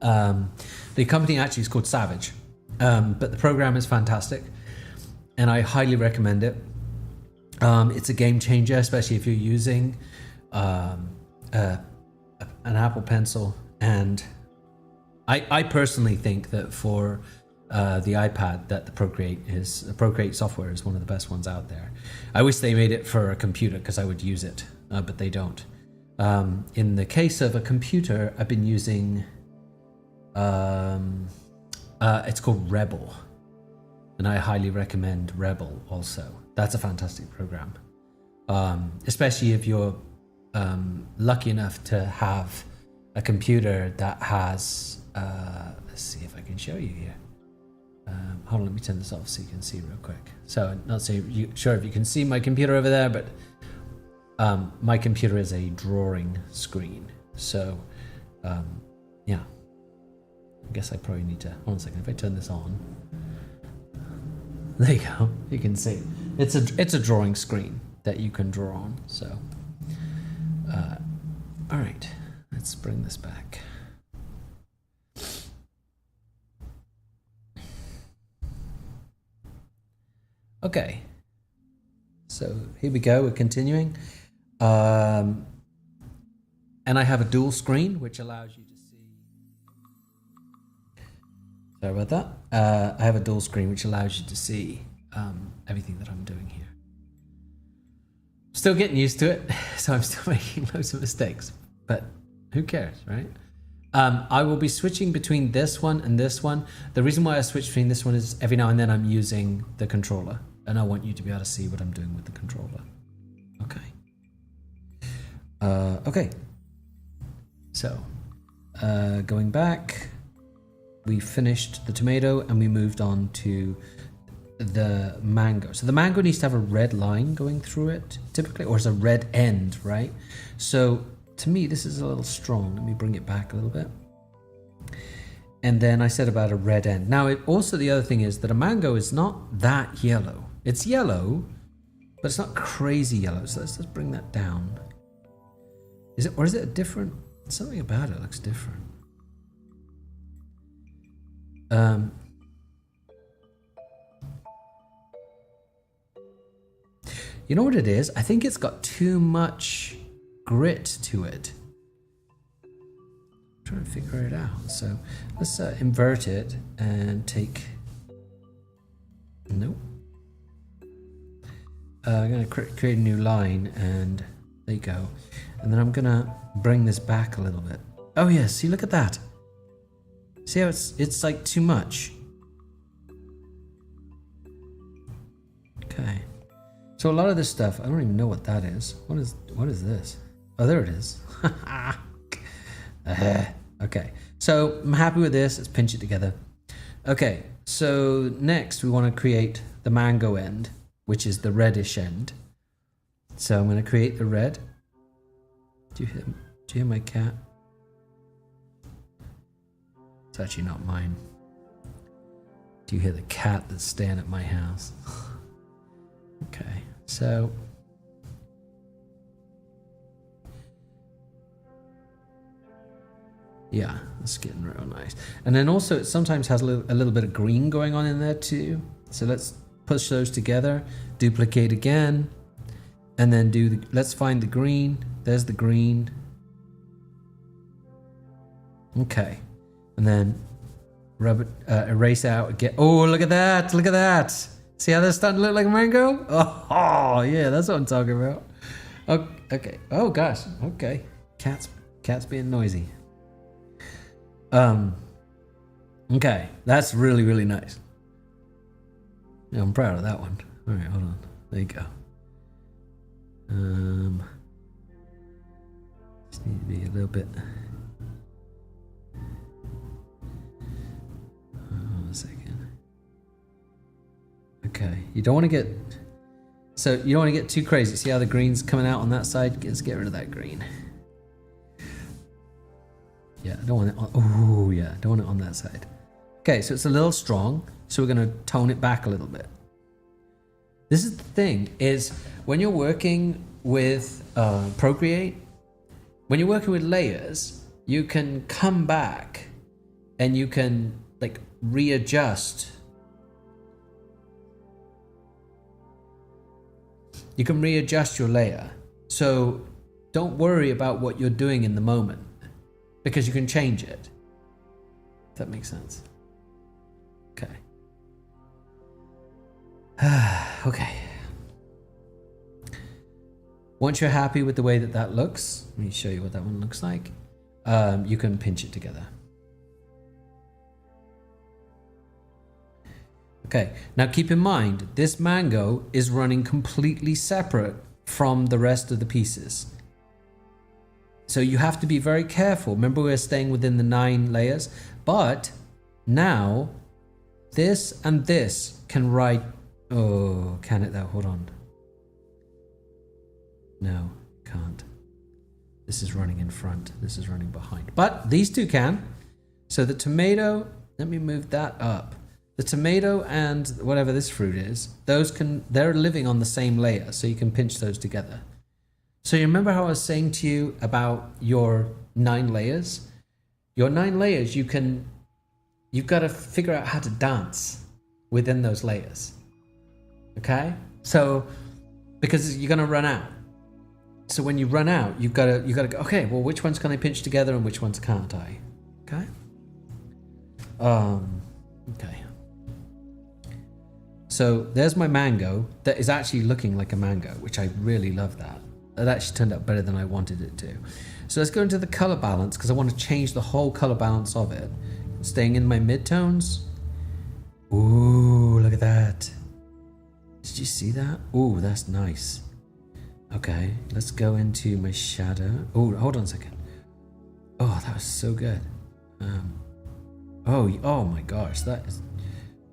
The company actually is called Savage, but the program is fantastic, and I highly recommend it. It's a game changer, especially if you're using an Apple Pencil. And I personally think that for the iPad, that the Procreate software is one of the best ones out there. I wish they made it for a computer because I would use it, but they don't. In the case of a computer, I've been using. It's called Rebel, and I highly recommend Rebel also. That's a fantastic program, especially if you're lucky enough to have a computer that has let's see if I can show you here. Hold on, let me turn this off so you can see real quick. So, not sure if you can see my computer over there, but my computer is a drawing screen. So, yeah. I guess I probably need to. Hold on a second. If I turn this on, there you go. You can see it's a drawing screen that you can draw on. So, all right, let's bring this back. Okay, so here we go. We're continuing, and I have a dual screen which allows you to see. Sorry about that. I have a dual screen which allows you to see everything that I'm doing here. Still getting used to it, so I'm still making loads of mistakes, but who cares, right? I will be switching between this one and this one. The reason why I switch between this one is every now and then I'm using the controller, and I want you to be able to see what I'm doing with the controller. Okay. Okay. So, going back, we finished the tomato and we moved on to the mango. So the mango needs to have a red line going through it, typically, or it's a red end, right? So to me, this is a little strong. Let me bring it back a little bit. And then I said about a red end. Now, also the other thing is that a mango is not that yellow. It's yellow, but it's not crazy yellow. So let's just bring that down. Is it a different, something about it looks different. You know what it is? I think it's got too much grit to it. I'm trying to figure it out. So let's invert it and take. Nope. I'm going to create a new line, and there you go. And then I'm going to bring this back a little bit. Oh yeah, see, look at that. See how it's like too much. Okay. So a lot of this stuff, I don't even know what that is. What is this? Oh, there it is. Okay. So I'm happy with this. Let's pinch it together. Okay. So next we want to create the mango end, which is the reddish end. So I'm going to create the red. Do you hear my cat? It's actually not mine. Do you hear the cat that's staying at my house? Okay, so yeah, it's getting real nice. And then also it sometimes has a little bit of green going on in there too. So let's push those together, duplicate again, and then let's find the green. There's the green. Okay, and then rub it, erase out again. Oh, look at that! Look at that! See how that's starting to look like a mango? Oh, yeah, that's what I'm talking about. Okay. Oh gosh. Okay. Cat's being noisy. Okay, that's really, really nice. Yeah, I'm proud of that one. All right, hold on. There you go. Just need to be a little bit. Hold on a second. Okay, you don't want to get too crazy. See how the green's coming out on that side? Let's get rid of that green. Yeah, I don't want it on, oh yeah, don't want it on that side. Okay, so it's a little strong, so we're going to tone it back a little bit. This is the thing, is when you're working with Procreate, when you're working with layers, you can come back and you can like readjust. You can readjust your layer. So don't worry about what you're doing in the moment, because you can change it. If that makes sense. Okay. Okay. Once you're happy with the way that looks, let me show you what that one looks like. You can pinch it together. Okay, now keep in mind, this mango is running completely separate from the rest of the pieces. So you have to be very careful. Remember, we're staying within the 9 layers, but now this and this can ride. Oh, can it though? Hold on. No, can't. This is running in front. This is running behind. But these two can. So the tomato, let me move that up. The tomato and whatever this fruit is, they're living on the same layer, so you can pinch those together. So you remember how I was saying to you about your 9 layers? Your 9 layers, you've got to figure out how to dance within those layers. Okay? So, because you're going to run out. So when you run out, you've got to go, okay, well, which ones can I pinch together and which ones can't I? Okay? Okay. So there's my mango that is actually looking like a mango, which I really love that. That actually turned out better than I wanted it to. So let's go into the color balance because I want to change the whole color balance of it. Staying in my midtones. Ooh, look at that. Did you see that? Ooh, that's nice. Okay, let's go into my shadow. Oh, hold on a second. Oh, that was so good. Oh my gosh, that is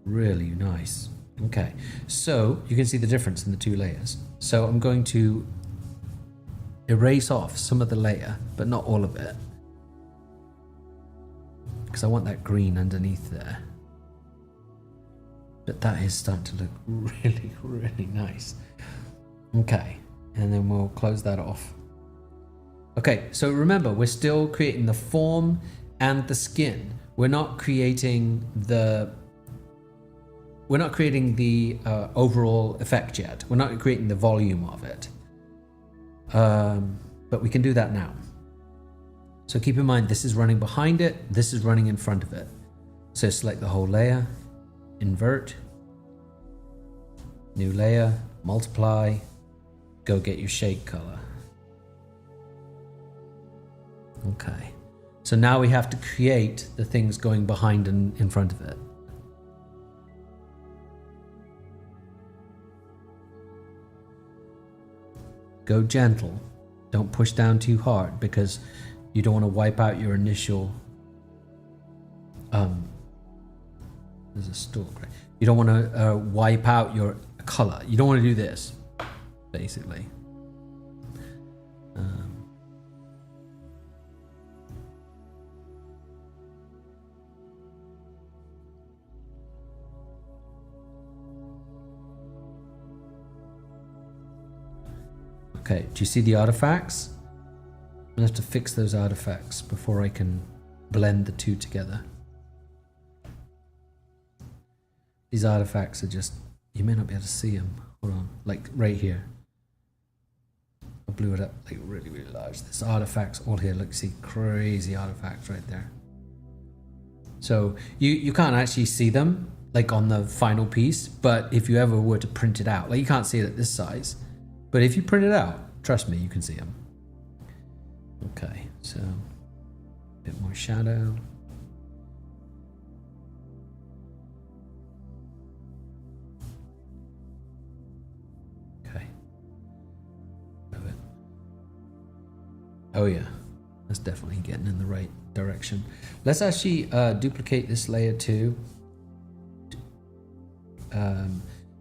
really nice. Okay, so you can see the difference in the 2 layers. So I'm going to erase off some of the layer, but not all of it. Because I want that green underneath there. But that is starting to look really, really nice. Okay, and then we'll close that off. Okay, so remember, we're still creating the form and the skin. We're not creating the overall effect yet. We're not creating the volume of it. But we can do that now. So keep in mind, this is running behind it. This is running in front of it. So select the whole layer, invert, new layer, multiply, go get your shade color. Okay. So now we have to create the things going behind and in front of it. Go gentle. Don't push down too hard because you don't want to wipe out your initial. There's a stalk, right? You don't want to wipe out your color. You don't want to do this, basically. Okay, do you see the artifacts? I'm gonna have to fix those artifacts before I can blend the 2 together. These artifacts are just, you may not be able to see them. Hold on, like right here. I blew it up like really, really large. There's artifacts all here. Look, see, crazy artifacts right there. So you can't actually see them like on the final piece, but if you ever were to print it out, like you can't see it at this size, but if you print it out, trust me, you can see them. Okay, so a bit more shadow. Okay. Love it. Oh yeah, that's definitely getting in the right direction. Let's actually duplicate this layer too.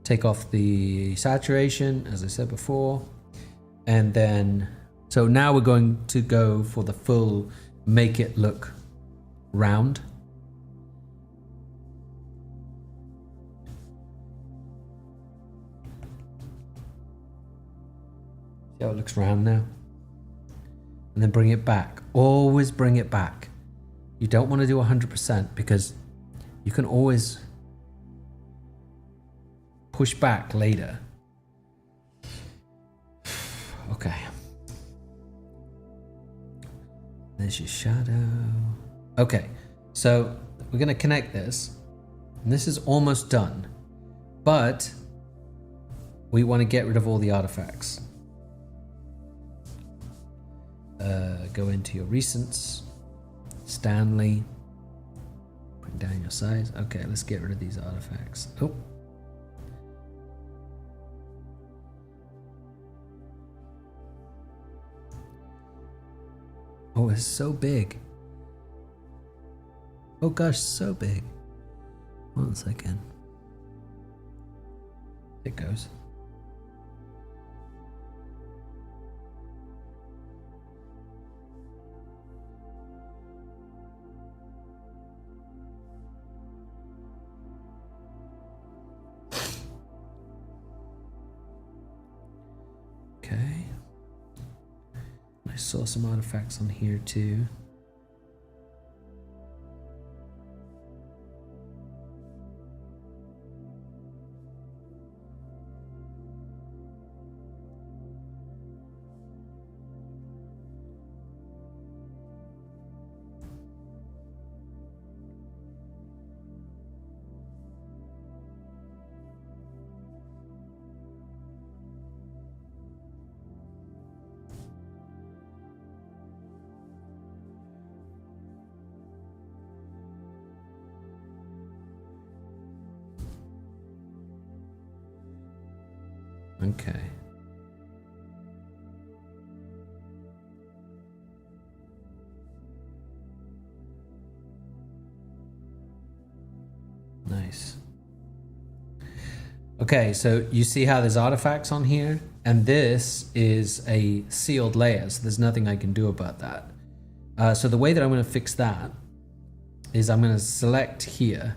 Take off the saturation, as I said before, and then, so now we're going to go for the full, make it look round. See how it looks round now? And then bring it back. Always bring it back. You don't want to do 100% because you can always push back later. Okay. There's your shadow. Okay, so we're going to connect this. And this is almost done. But we want to get rid of all the artifacts. Go into your recents. Stanley. Bring down your size. Okay, let's get rid of these artifacts. Oh. Oh, it's so big. Oh gosh, so big. 1 second. It goes. Okay. I saw some artifacts on here too. Okay. Nice. Okay, so you see how there's artifacts on here? And this is a sealed layer, so there's nothing I can do about that. So the way that I'm going to fix that is I'm going to select here,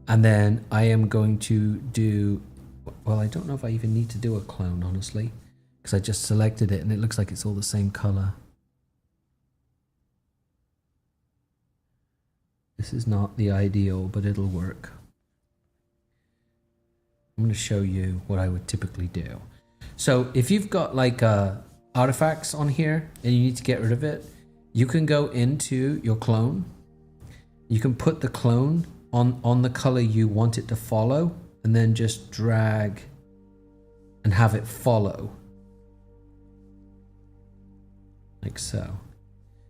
and then I am going to do... Well, I don't know if I even need to do a clone, honestly, because I just selected it and it looks like it's all the same color. This is not the ideal, but it'll work. I'm going to show you what I would typically do. So if you've got like artifacts on here and you need to get rid of it, you can go into your clone. You can put the clone on the color you want it to follow, and then just drag and have it follow. Like so.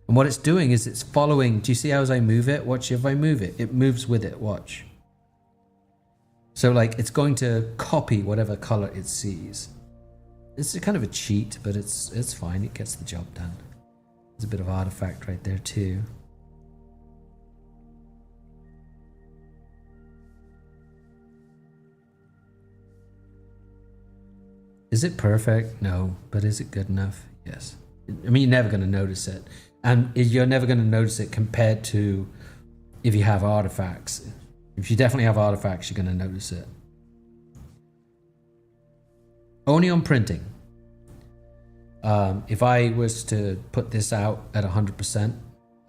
And what it's doing is it's following. Do you see how as I move it? Watch, if I move it, it moves with it. Watch. So like it's going to copy whatever color it sees. It's a kind of a cheat, but it's fine. It gets the job done. There's a bit of artifact right there too. Is it perfect? No. But is it good enough? Yes. I mean, you're never going to notice it. And you're never going to notice it compared to if you have artifacts. If you definitely have artifacts, you're going to notice it. Only on printing. If I was to put this out at 100%,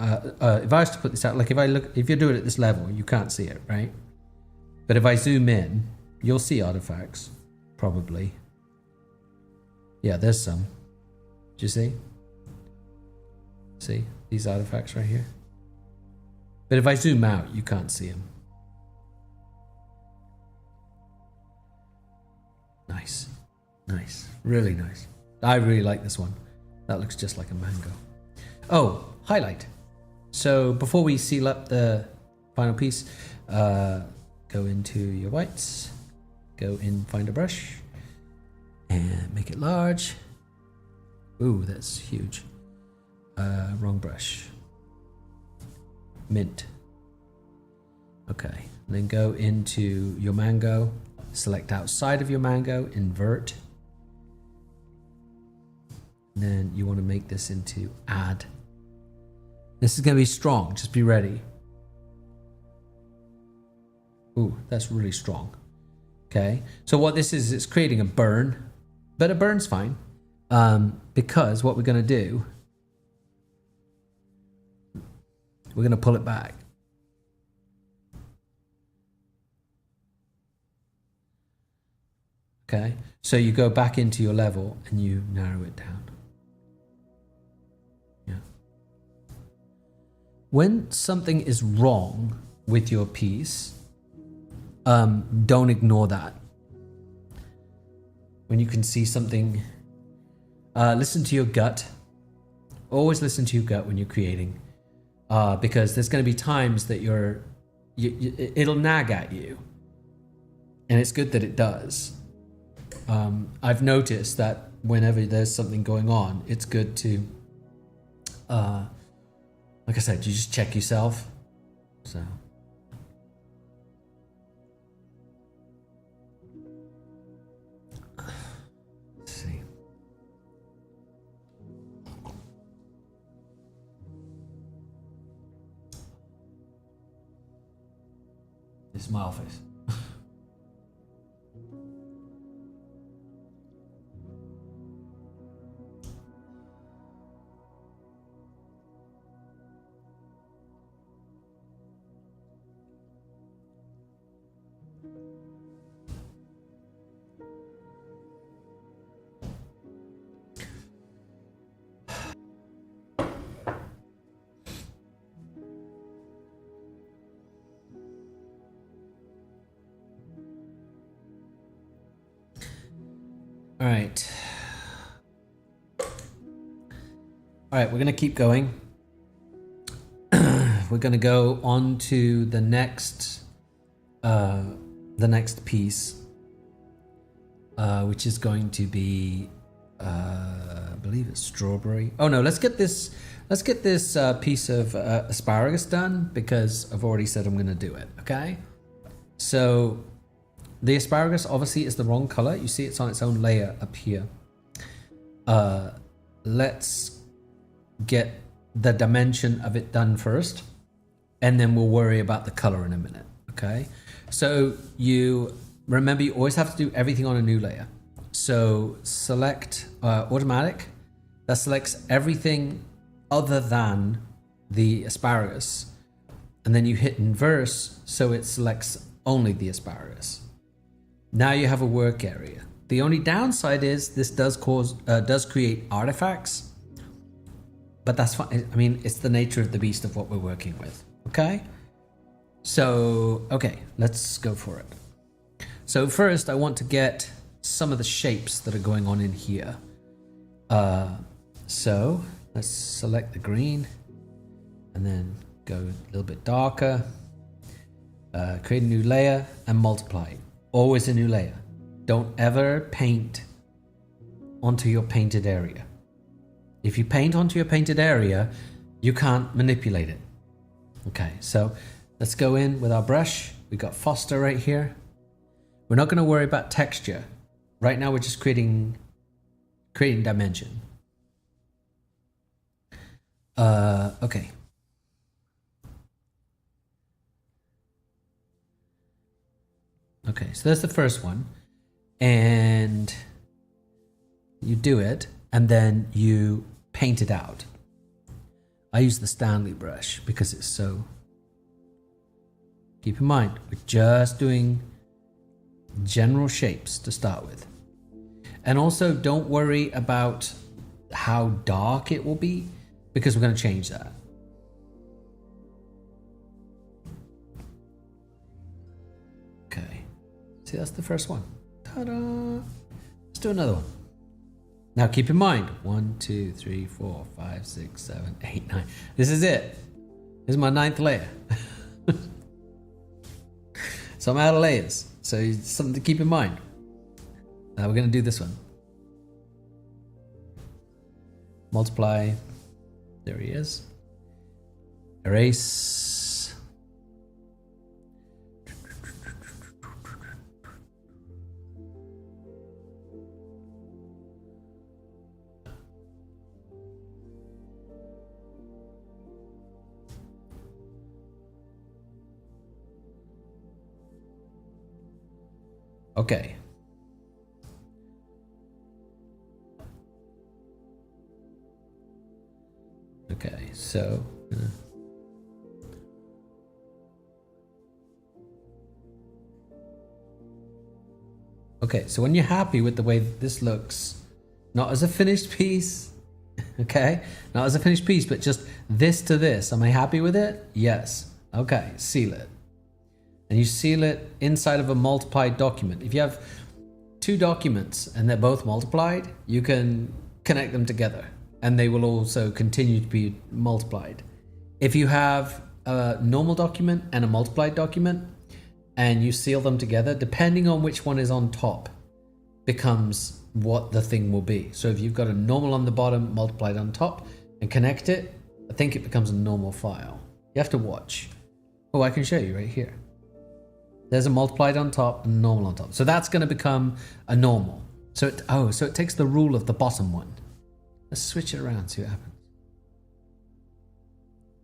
if I was to put this out, like if you do it at this level, you can't see it, right? But if I zoom in, you'll see artifacts, probably. Yeah, there's some. Do you see? See these artifacts right here? But if I zoom out, you can't see them. Nice. Nice. Really nice. I really like this one. That looks just like a mango. Oh, highlight. So before we seal up the final piece, go into your whites, go in, find a brush, and make it large. Ooh, that's huge. Wrong brush. Mint. Okay, and then go into your mango, select outside of your mango, invert. And then you want to make this into add. This is going to be strong, just be ready. Ooh, that's really strong. Okay, so what this is, it's creating a burn, but a burn's fine. Because what we're going to do, we're going to pull it back. Okay, so you go back into your level and you narrow it down. Yeah. When something is wrong with your piece, don't ignore that. When you can see something, listen to your gut. Always listen to your gut when you're creating, because there's going to be times that it'll nag at you, and it's good that it does. I've noticed that whenever there's something going on, it's good to, like I said, you just check yourself. So, It's my office. All right. All right, we're going to keep going. We're going to go on to the next piece, which is going to be, I believe it's strawberry. Oh no, let's get this piece of asparagus done, because I've already said I'm going to do it. Okay. So the asparagus obviously is the wrong color. You see it's on its own layer up here. Let's get the dimension of it done first, and then we'll worry about the color in a minute. Okay. So you remember, you always have to do everything on a new layer. So select automatic. That selects everything other than the asparagus. And then you hit inverse, so it selects only the asparagus. Now you have a work area. The only downside is this does create artifacts, but that's fine. I mean, it's the nature of the beast of what we're working with. Okay. So, okay, let's go for it. So first I want to get some of the shapes that are going on in here. So let's select the green and then go a little bit darker, create a new layer and multiply. Always a new layer. Don't ever paint onto your painted area. If you paint onto your painted area, you can't manipulate it. Okay, so let's go in with our brush. We got Foster right here. We're not going to worry about texture. Right now we're just creating dimension. Okay. Okay, so that's the first one. And you do it, and then you paint it out. I use the Stanley brush because it's so... Keep in mind, we're just doing general shapes to start with. And also don't worry about how dark it will be, because we're going to change that. Okay. See, that's the first one. Ta-da! Let's do another one. Now keep in mind, 1, 2, 3, 4, 5, 6, 7, 8, 9. This is it. This is my 9th layer. So I'm out of layers. So it's something to keep in mind. Now we're going to do this one. Multiply. There he is. Erase. Okay. Okay, so okay, so when you're happy with the way this looks, not as a finished piece, okay, not as a finished piece, but just this to this, am I happy with it? Yes. Okay, seal it. And you seal it inside of a multiplied document. If you have 2 documents and they're both multiplied, you can connect them together and they will also continue to be multiplied. If you have a normal document and a multiplied document and you seal them together, depending on which one is on top becomes what the thing will be. So if you've got a normal on the bottom, multiplied on top, and connect it, I think it becomes a normal file. You have to watch. Oh, I can show you right here. There's a multiplied on top and normal on top. So that's going to become a normal. So it takes the rule of the bottom one. Let's switch it around, see what happens.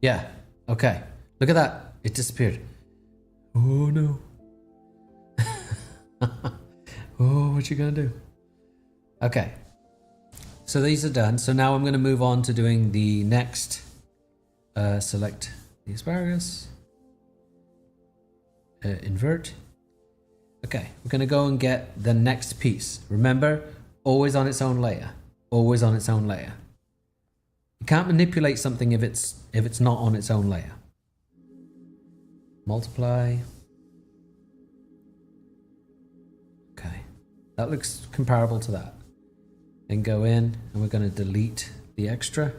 Yeah, okay. Look at that. It disappeared. Oh no. Oh, what you gonna do? Okay. So these are done. So now I'm going to move on to doing the next. Select the asparagus. Invert. Okay, we're going to go and get the next piece. Remember, always on its own layer. Always on its own layer. You can't manipulate something if it's not on its own layer. Multiply. Okay, that looks comparable to that. Then go in and we're going to delete the extra.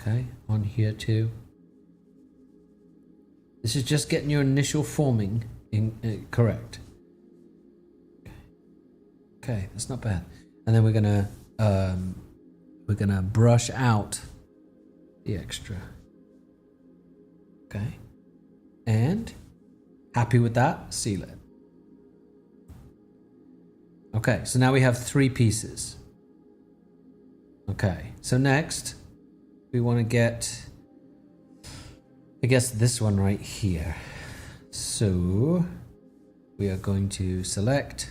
Okay, on here too. This is just getting your initial forming correct. Okay, that's not bad. And then we're gonna brush out the extra. Okay, and happy with that? Seal it. Okay, so now we have 3 pieces. Okay, so next we want to get, I guess, this one right here. So we are going to select,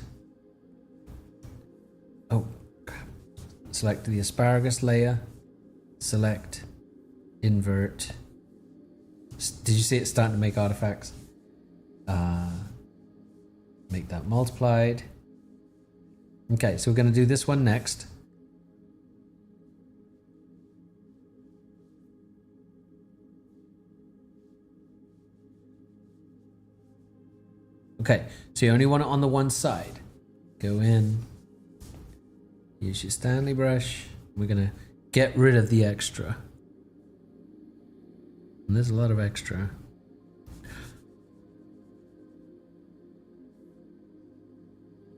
oh crap, select the asparagus layer, select, invert. Did you see it starting to make artifacts? Make that multiplied. Okay, so we're going to do this one next. Okay, so you only want it on the one side. Go in, use your Stanley brush. We're gonna get rid of the extra. And there's a lot of extra.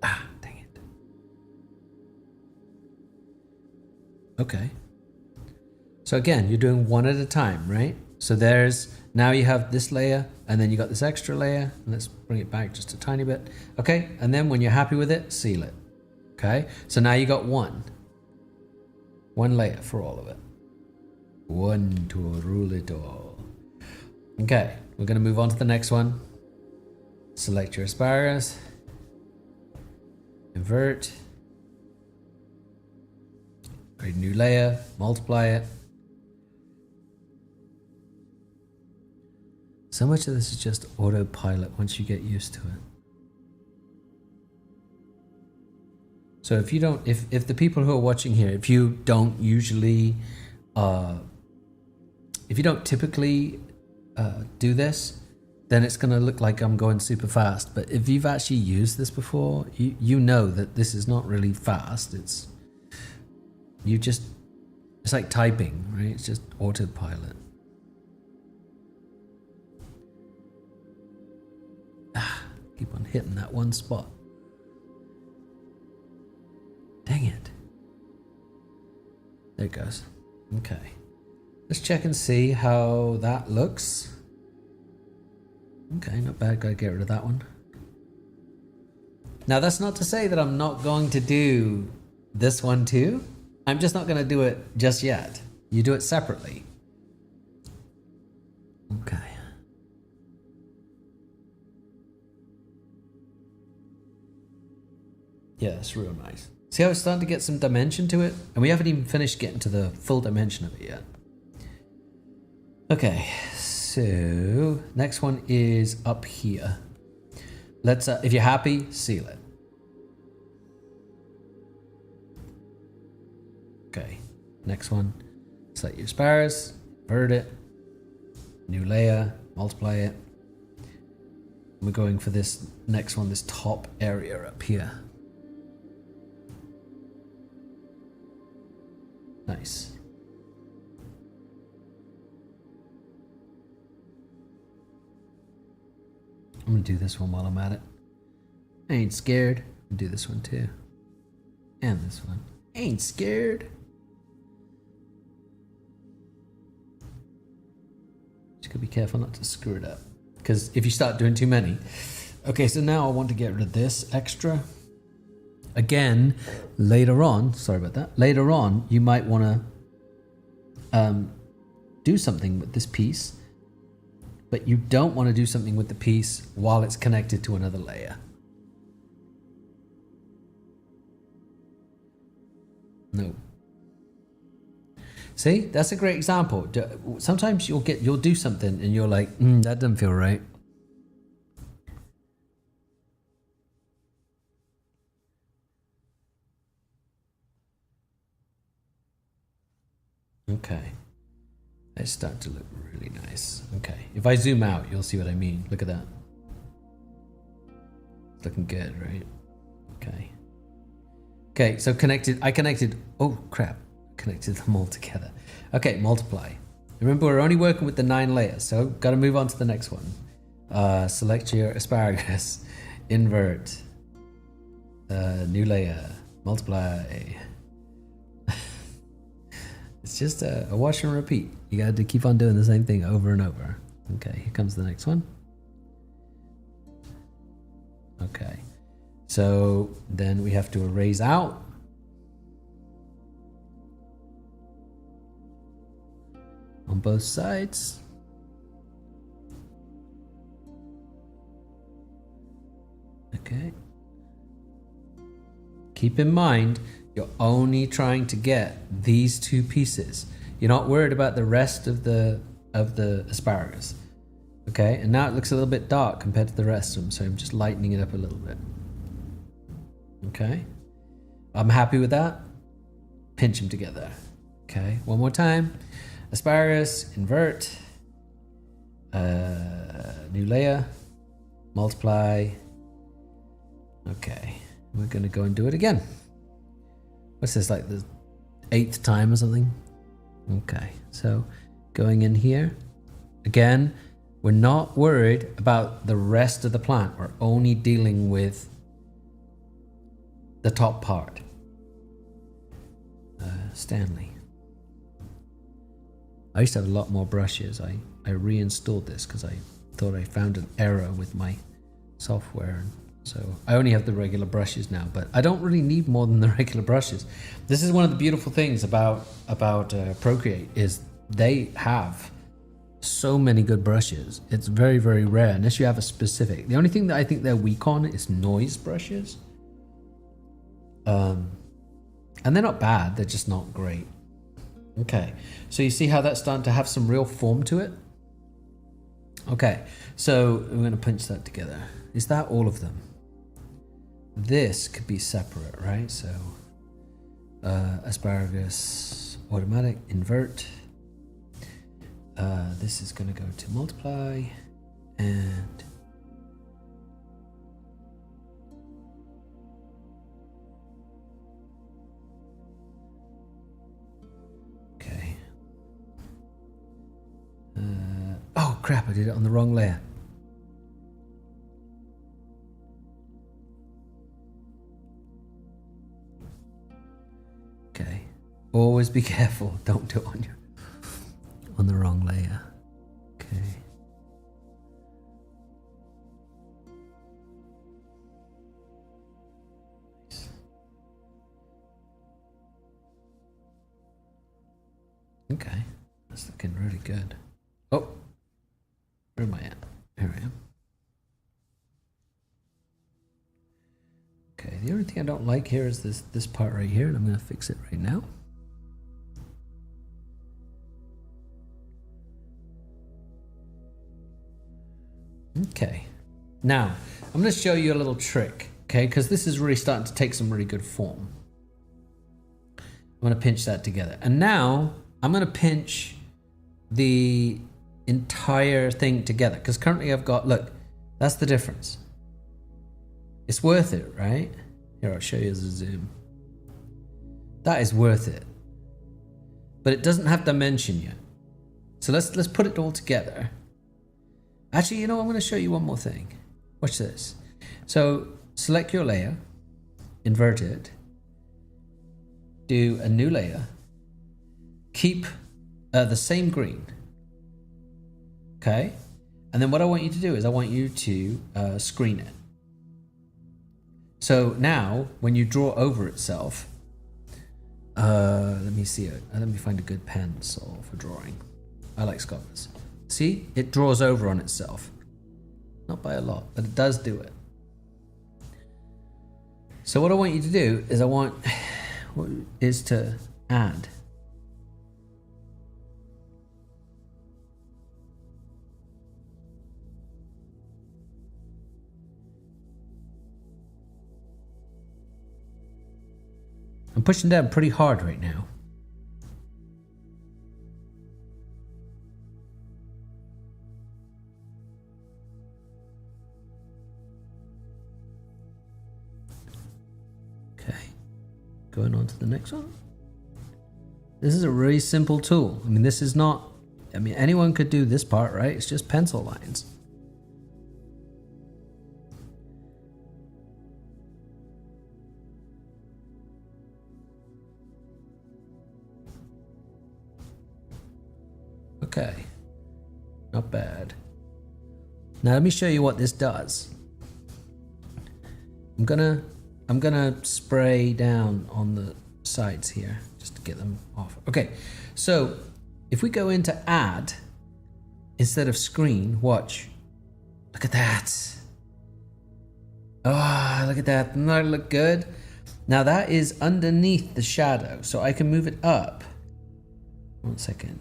Ah, dang it. Okay. So again, you're doing one at a time, right? So there's, now you have this layer, and then you got this extra layer. Let's bring it back just a tiny bit. Okay, and then when you're happy with it, seal it. Okay, so now you got one layer for all of it. One to rule it all. Okay, we're gonna move on to the next one. Select your asparagus. Invert. Create a new layer, multiply it. So much of this is just autopilot once you get used to it. So if you don't, if the people who are watching here, if you don't usually, if you don't typically do this, then it's gonna look like I'm going super fast. But if you've actually used this before, you know that this is not really fast. It's like typing, right? It's just autopilot. Keep on hitting that one spot. Dang it. There it goes. Okay. Let's check and see how that looks. Okay, not bad. Gotta get rid of that one. Now that's not to say that I'm not going to do this one too. I'm just not gonna do it just yet. You do it separately. Okay. Yeah, it's real nice. See how it's starting to get some dimension to it? And we haven't even finished getting to the full dimension of it yet. Okay, so next one is up here. Let's, if you're happy, seal it. Okay, next one. Select your asparagus, invert it, new layer, multiply it. We're going for this next one, this top area up here. Nice. I'm gonna do this one while I'm at it. I ain't scared. I'll do this one too. And this one. Ain't scared. Just gotta be careful not to screw it up. Because if you start doing too many. Okay, so now I want to get rid of this extra. Again, later on, sorry about that, later on, you might want to do something with this piece, but you don't want to do something with the piece while it's connected to another layer. No. See, that's a great example. Sometimes you'll do something and you're like, that doesn't feel right. Okay. It's starting to look really nice. Okay. If I zoom out, you'll see what I mean. Look at that. It's looking good, right? Okay. Okay, so I connected, oh crap. Connected them all together. Okay, multiply. Remember, we're only working with the 9 layers, so got to move on to the next one. Select your asparagus, invert, new layer, multiply. It's just a wash and repeat. You got to keep on doing the same thing over and over. Okay, here comes the next one. Okay, so then we have to erase out. On both sides. Okay. Keep in mind, you're only trying to get these 2 pieces. You're not worried about the rest of the asparagus. Okay, and now it looks a little bit dark compared to the rest of them, so I'm just lightening it up a little bit. Okay. I'm happy with that. Pinch them together. Okay, one more time. Asparagus, invert, new layer, multiply. Okay, we're gonna go and do it again. What's this, like the 8th time or something? Okay, so going in here, again, we're not worried about the rest of the plant. We're only dealing with the top part. Stanley. I used to have a lot more brushes. I reinstalled this because I thought I found an error with my software. So I only have the regular brushes now, but I don't really need more than the regular brushes. This is one of the beautiful things about Procreate is they have so many good brushes. It's very, very rare unless you have a specific. The only thing that I think they're weak on is noise brushes. And they're not bad, they're just not great. Okay, so you see how that's starting to have some real form to it? Okay, so we're going to punch that together. Is that all of them? This could be separate, right? So asparagus, automatic, invert. This is going to go to multiply and oh crap, I did it on the wrong layer. Okay, always be careful, don't do it on the wrong layer. Okay. Okay, that's looking really good. Oh, where am I at? Here I am. Okay, the only thing I don't like here is this part right here, and I'm going to fix it right now. Okay, now I'm going to show you a little trick, okay, because this is really starting to take some really good form. I'm going to pinch that together, and now I'm going to pinch the entire thing together, because currently I've got, look, that's the difference. It's worth it, right? Here, I'll show you as a zoom. That is worth it, but it doesn't have dimension yet. So let's put it all together. Actually, you know, I'm going to show you one more thing. Watch this. So select your layer, invert it, do a new layer, keep the same green. Okay, and then what I want you to do is I want you to screen it. So now when you draw over itself, let me see it. Let me find a good pencil for drawing. I like Scott's. See, it draws over on itself. Not by a lot, but it does do it. So what I want you to do is to add. I'm pushing down pretty hard right now. Okay, going on to the next one. This is a really simple tool. I mean, this is not, I mean, anyone could do this part, right? It's just pencil lines. Okay, not bad. Now let me show you what this does. I'm gonna spray down on the sides here just to get them off. Okay, so if we go into add instead of screen, watch. Look at that. Oh, look at that. Doesn't that look good? Now that is underneath the shadow, so I can move it up. 1 second.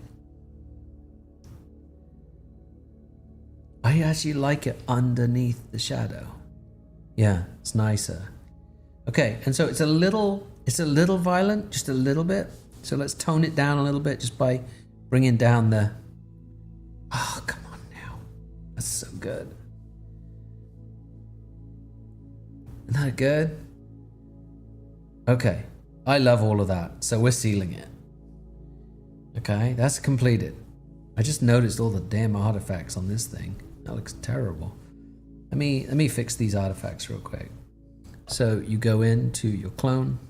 I actually like it underneath the shadow. Yeah, it's nicer. Okay, and so it's a little violent, just a little bit. So let's tone it down a little bit just by bringing down the, oh, come on now. That's so good. Isn't that good? Okay, I love all of that. So we're sealing it. Okay, that's completed. I just noticed all the damn artifacts on this thing. That looks terrible. Let me fix these artifacts real quick. So you go into your clone.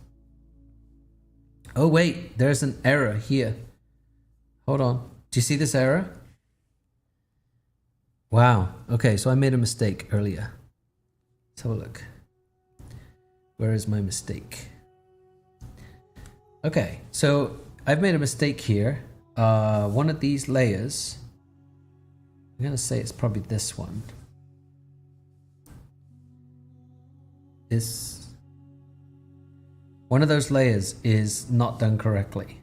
Oh wait, there's an error here. Hold on. Do you see this error? Wow. Okay, so I made a mistake earlier. Let's have a look. Where is my mistake? Okay, so I've made a mistake here. One of these layers, I'm gonna say it's probably this one. One of those layers is not done correctly.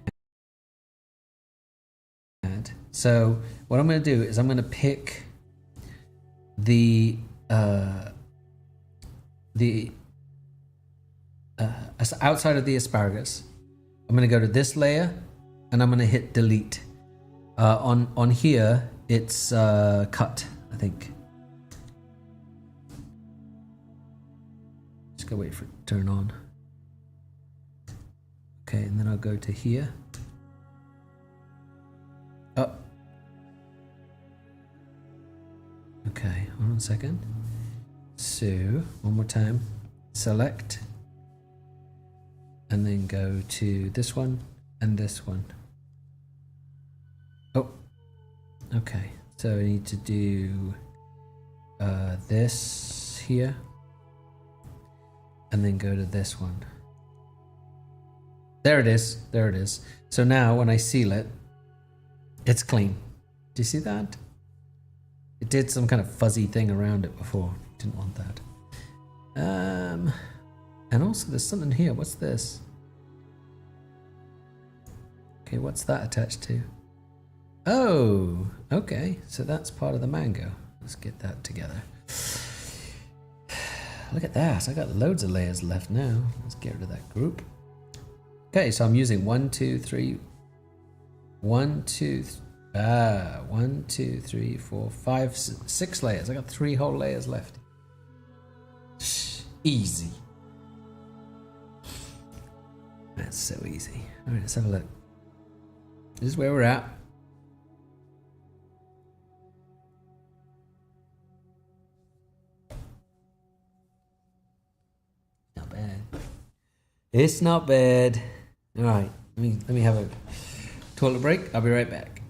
So what I'm gonna do is I'm gonna pick the outside of the asparagus. I'm gonna go to this layer and I'm gonna hit delete. On here, it's cut, I think. Just gotta wait for it to turn on. Okay, and then I'll go to here. Oh. Okay, hold on a second. So, one more time. Select. And then go to this one and this one. Oh, okay. So I need to do this here, and then go to this one. There it is. There it is. So now when I seal it, it's clean. Do you see that? It did some kind of fuzzy thing around it before. Didn't want that. And also there's something here. What's this? Okay, what's that attached to? Oh, okay. So that's part of the mango. Let's get that together. Look at that. I got loads of layers left now. Let's get rid of that group. Okay, so I'm using 1, 2, 3, 1, 2, 3, 4, 5, 6 layers. I got 3 whole layers left. Easy. That's so easy. All right, let's have a look. This is where we're at. Not bad. It's not bad. All right, let me have a toilet break. I'll be right back.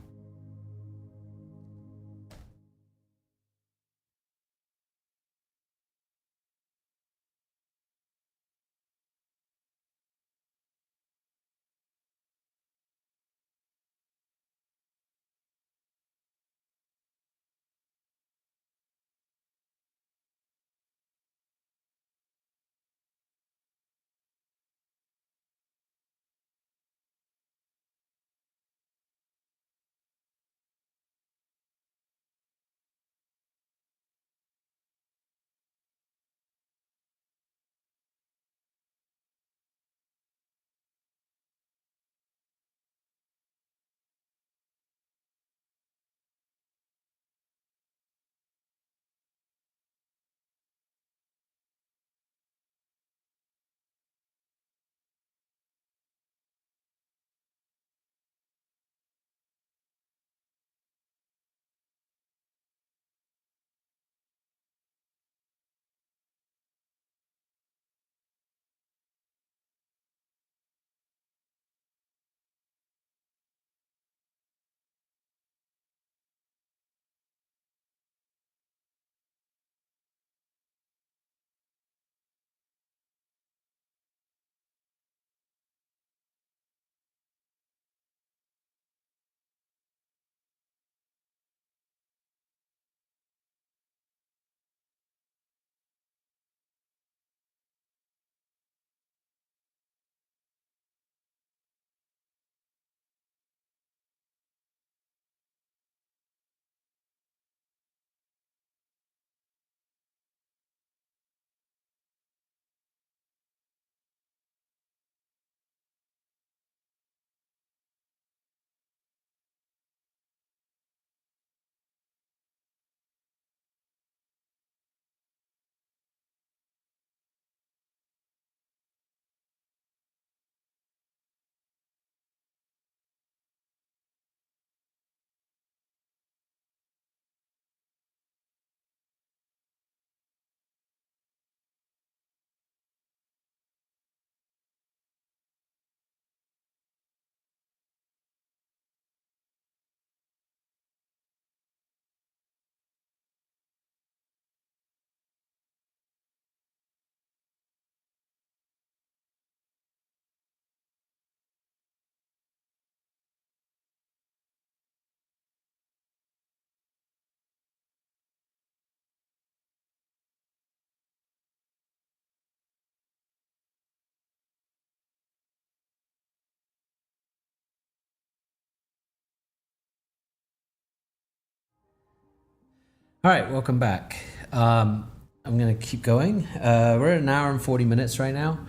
All right, welcome back. I'm gonna keep going. We're at an hour and 40 minutes right now.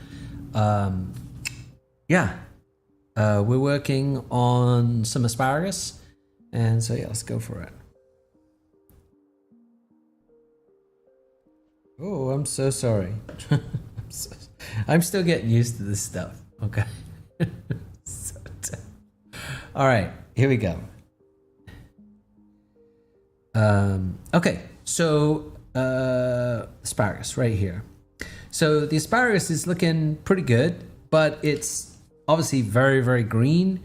Yeah, we're working on some asparagus, and so yeah, let's go for it. Oh, I'm so sorry. I'm still getting used to this stuff. Okay. All right, here we go. Okay, so asparagus right here. So the asparagus is looking pretty good, but it's obviously very, very green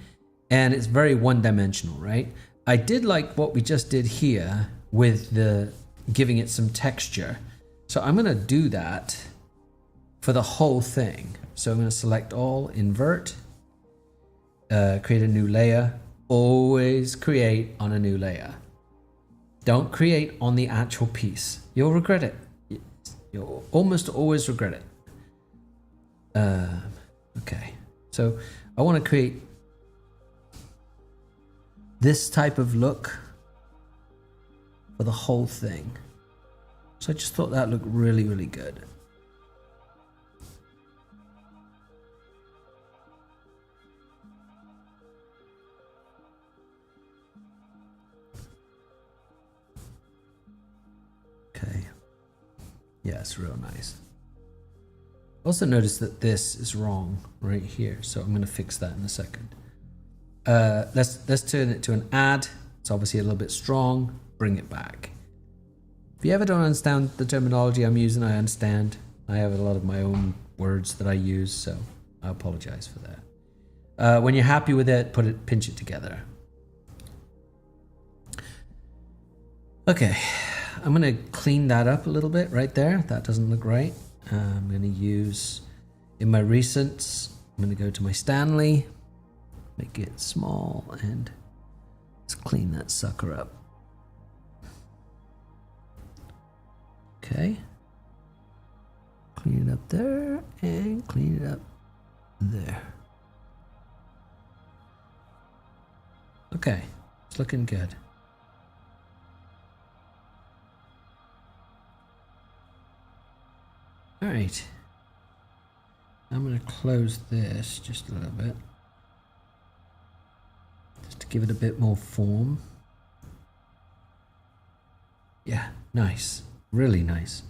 and it's very one-dimensional, right? I did like what we just did here with the giving it some texture. So I'm going to do that for the whole thing. So I'm going to select all, invert, create a new layer, always create on a new layer. Don't create on the actual piece. You'll regret it. You'll almost always regret it. Okay, so I want to create this type of look for the whole thing. So I just thought that looked really, really good. Okay. Yeah, it's real nice. Also notice that this is wrong right here, so I'm going to fix that in a second. Let's turn it to an add. It's obviously a little bit strong. Bring it back. If you ever don't understand the terminology I'm using, I understand. I have a lot of my own words that I use, so I apologize for that. When you're happy with it, pinch it together. Okay, I'm gonna clean that up a little bit right there. That doesn't look right. I'm gonna use, in my recents, I'm gonna go to my Stanley, make it small, and let's clean that sucker up. Okay. Clean it up there and clean it up there. Okay, it's looking good. All right. I'm going to close this just a little bit, just to give it a bit more form. Yeah, nice. Really nice.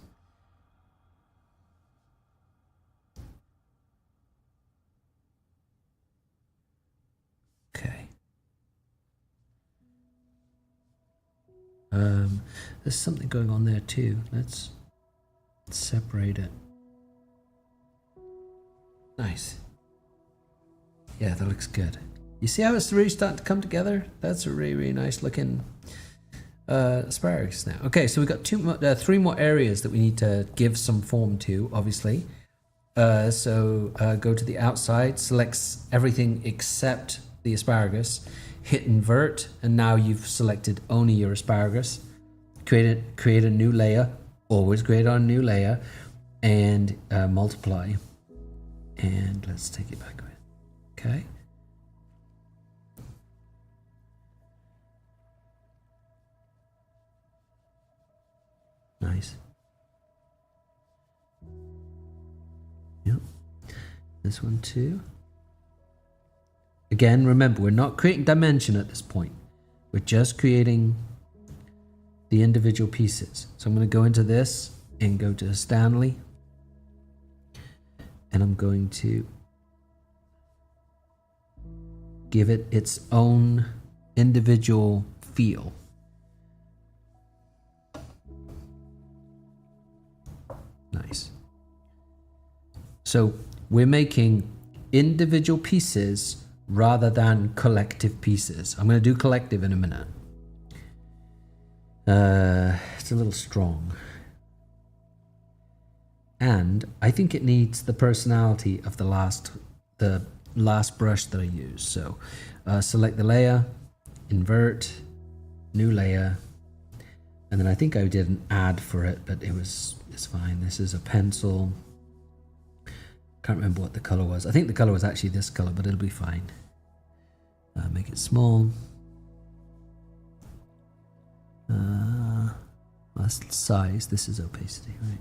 Okay. There's something going on there too. Let's separate it. Nice. Yeah, that looks good. You see how it's really starting to come together? That's a really, really nice looking asparagus now. Okay, so we've got three more areas that we need to give some form to, obviously. So go to the outside, select everything except the asparagus, hit invert, and now you've selected only your asparagus. Create a new layer, always create on a new layer, and multiply. And let's take it back a bit. Okay. Nice. Yep. This one too. Again, remember, we're not creating dimension at this point. We're just creating the individual pieces. So I'm going to go into this and go to Stanley. And I'm going to give it its own individual feel. Nice. So we're making individual pieces rather than collective pieces. I'm going to do collective in a minute. It's a little strong. And I think it needs the personality of the last brush that I used. So select the layer, invert, new layer, and then I think I did an add for it, but it's fine. This is a pencil. Can't remember what the color was. I think the color was actually this color, but it'll be fine. Make it small. that's size. This is opacity, right?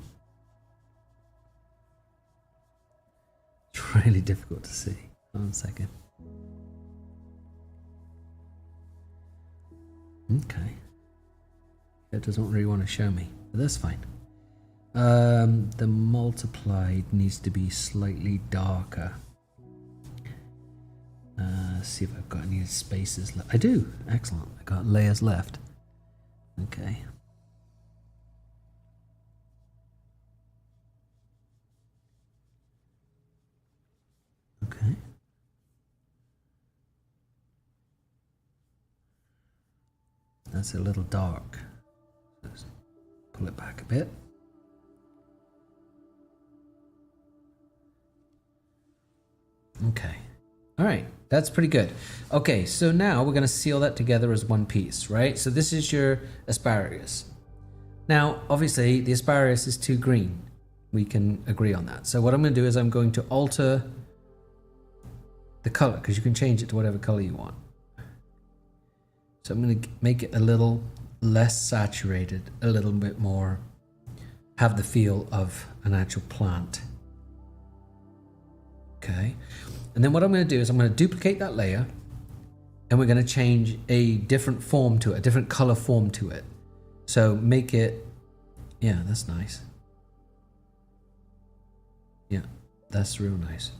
It's really difficult to see. Hold on a second. Okay. It doesn't really want to show me, but that's fine. The multiplied needs to be slightly darker. See if I've got any spaces left. I do. Excellent. I got layers left. Okay. Okay. That's a little dark. Let's pull it back a bit. Okay. All right. That's pretty good. Okay. So now we're going to seal that together as one piece, right? So this is your asparagus. Now, obviously, the asparagus is too green. We can agree on that. So what I'm going to do is I'm going to alter the color, because you can change it to whatever color you want. So I'm going to make it a little less saturated, a little bit more, have the feel of an actual plant. Okay. And then what I'm going to do is I'm going to duplicate that layer, and we're going to change a different form to it, a different color form to it. So make it, yeah, that's nice. Yeah, that's real nice.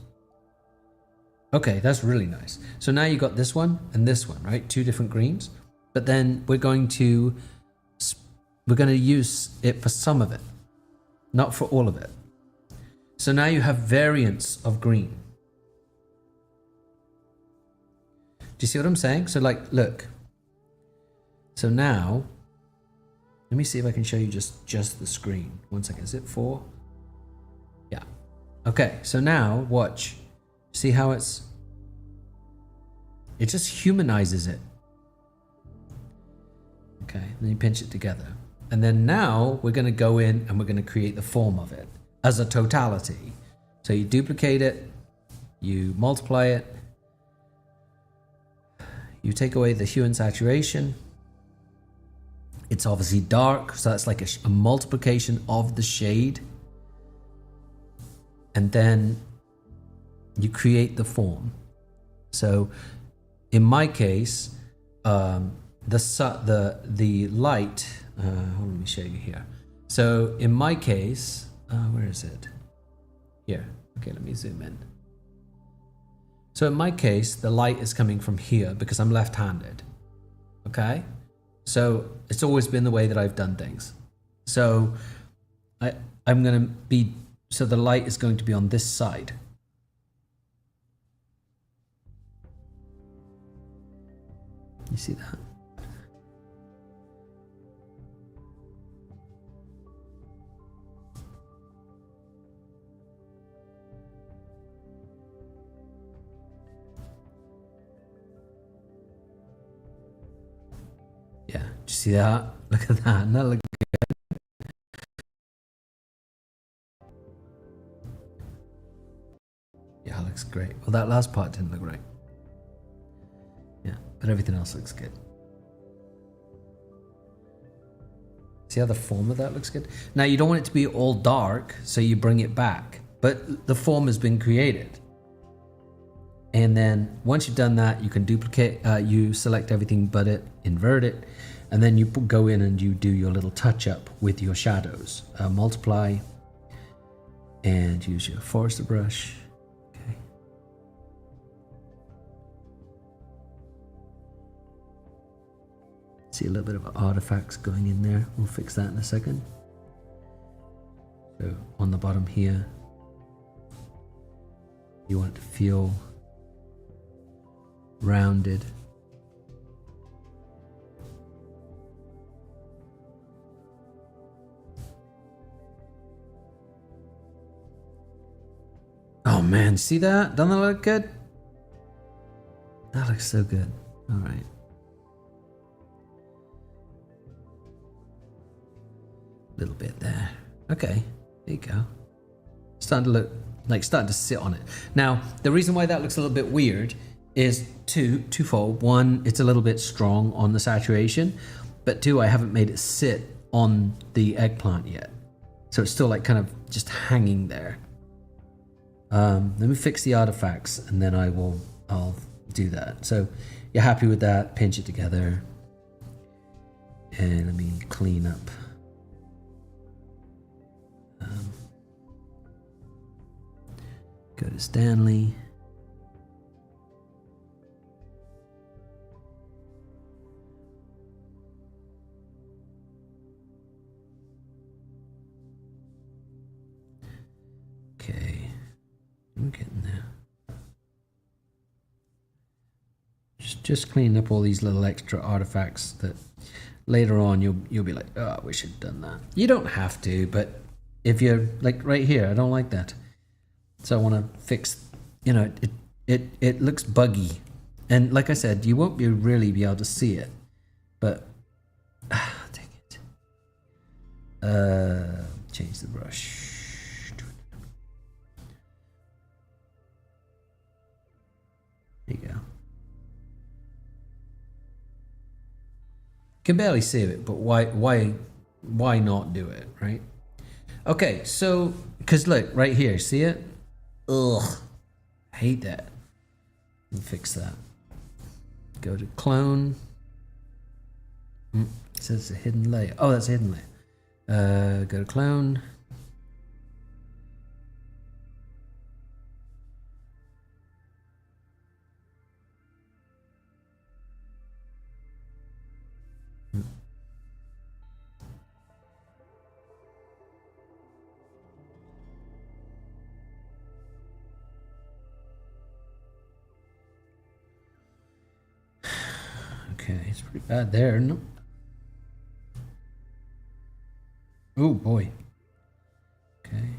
Okay, that's really nice. So now you got this one and this one, right? Two different greens. But then we're going to use it for some of it, not for all of it. So now you have variants of green. Do you see what I'm saying? So like, look. So now, let me see if I can show you just the screen. One second, is it 4? Yeah. Okay, so now watch. See how it just humanizes it. Okay, then you pinch it together. And then now we're going to go in and we're going to create the form of it as a totality. So you duplicate it, you multiply it, you take away the hue and saturation. It's obviously dark, so that's like a multiplication of the shade. And then you create the form. So in my case, the light, let me show you here. So in my case, where is it? Here. Okay, let me zoom in. So in my case, the light is coming from here because I'm left-handed. Okay? So it's always been the way that I've done things. So I'm going to be, so the light is going to be on this side. You see that? Yeah, do you see that? Look at that. Doesn't that look good? Yeah, it looks great. Well, that last part didn't look right. Yeah, but everything else looks good. See how the form of that looks good? Now, you don't want it to be all dark, so you bring it back. But the form has been created. And then once you've done that, you can duplicate, you select everything but it, invert it, and then you go in and you do your little touch up with your shadows. Multiply and use your forester brush. Okay. See a little bit of artifacts going in there. We'll fix that in a second. So on the bottom here, you want it to feel rounded. Oh man, see that? Doesn't that look good? That looks so good. All right. Little bit there. Okay, there you go. Starting to look like starting to sit on it. Now, the reason why that looks a little bit weird is twofold. One, it's a little bit strong on the saturation, but two, I haven't made it sit on the eggplant yet. So it's still like kind of just hanging there. Let me fix the artifacts and then I'll do that. So you're happy with that, pinch it together. And let me clean up. Go to Stanley. Okay, I'm getting there. Just cleaning up all these little extra artifacts that later on you'll be like, oh, I wish I'd done that. You don't have to, but if you're like right here, I don't like that. So I want to fix, you know, it looks buggy. And like I said, you won't really be able to see it, but dang it. Change the brush. There you go. Can barely see it, but why not do it, right? Okay, so because look right here, see it? Ugh, I hate that. Let me fix that. Go to clone. It says a hidden layer. Oh, that's a hidden layer. Go to clone. Okay, it's pretty bad there. No. Oh boy. Okay.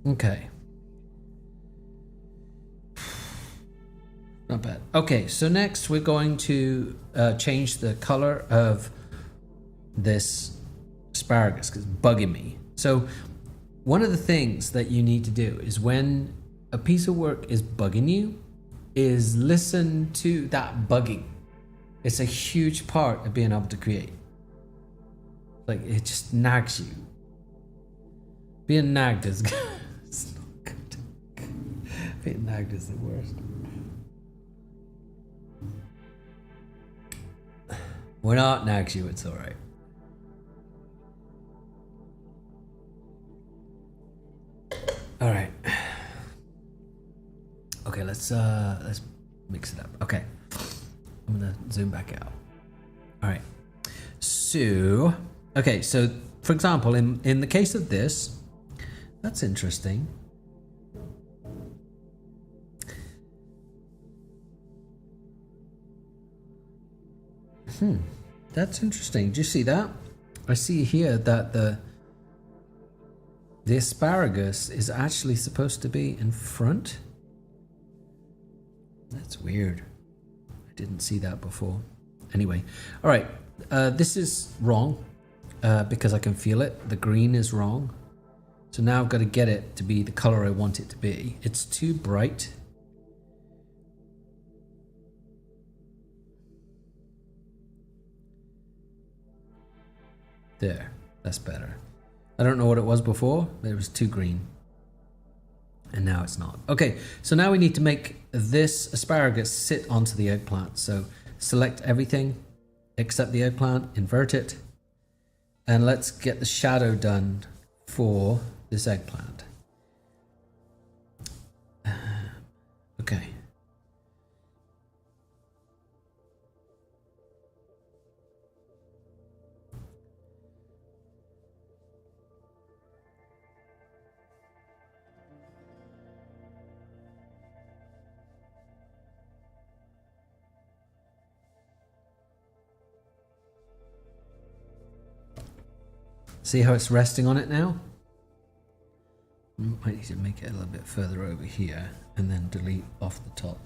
Okay. Not bad. Okay, so next we're going to change the color of this asparagus because it's bugging me. So one of the things that you need to do is when a piece of work is bugging you is listen to that bugging. It's a huge part of being able to create. Like it just nags you. Being nagged is it's not good. Being nagged is the worst. We're not nags you, it's alright. Alright. Okay, let's mix it up. Okay. I'm gonna zoom back out. Alright. So okay, so for example, in the case of this, that's interesting. That's interesting. Do you see that? I see here that the asparagus is actually supposed to be in front. That's weird. I didn't see that before. Anyway, all right. This is wrong because I can feel it. The green is wrong. So now I've got to get it to be the color I want it to be. It's too bright. There, that's better. I don't know what it was before, but it was too green. And now it's not. Okay, so now we need to make this asparagus sit onto the eggplant. So select everything except the eggplant, invert it, and let's get the shadow done for this eggplant. Okay. See how it's resting on it now? Might need to make it a little bit further over here and then delete off the top.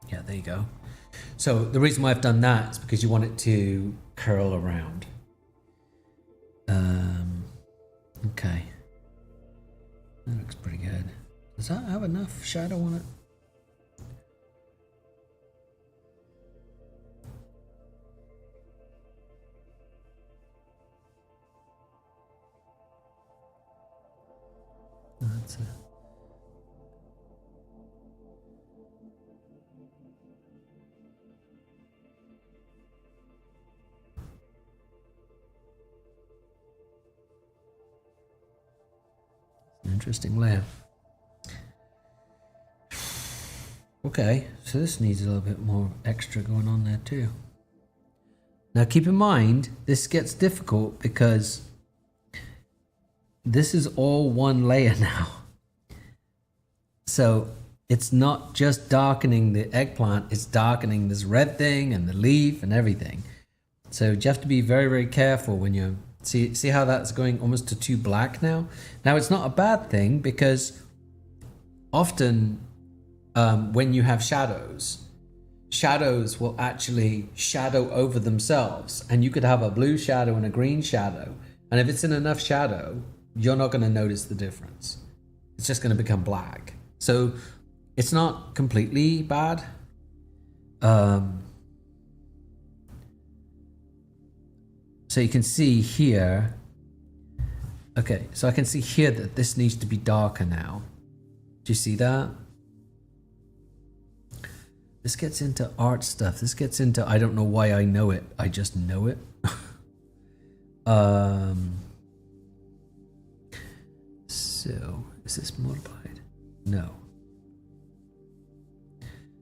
Yeah, there you go. So the reason why I've done that is because you want it to curl around. Okay. That looks pretty good. Does that have enough shadow on it? That's it. Interesting layer. Okay, so this needs a little bit more extra going on there too. Now keep in mind, this gets difficult because this is all one layer now. So it's not just darkening the eggplant, it's darkening this red thing and the leaf and everything. So you have to be very, very careful when you see how that's going almost to too black now. Now it's not a bad thing because often when you have shadows will actually shadow over themselves, and you could have a blue shadow and a green shadow, and if it's in enough shadow, you're not going to notice the difference. It's just going to become black. So it's not completely bad. So you can see here, okay, so I can see here that this needs to be darker now. Do you see that? This gets into art stuff. This gets into, I don't know why I know it. I just know it. So, is this multiplied? No.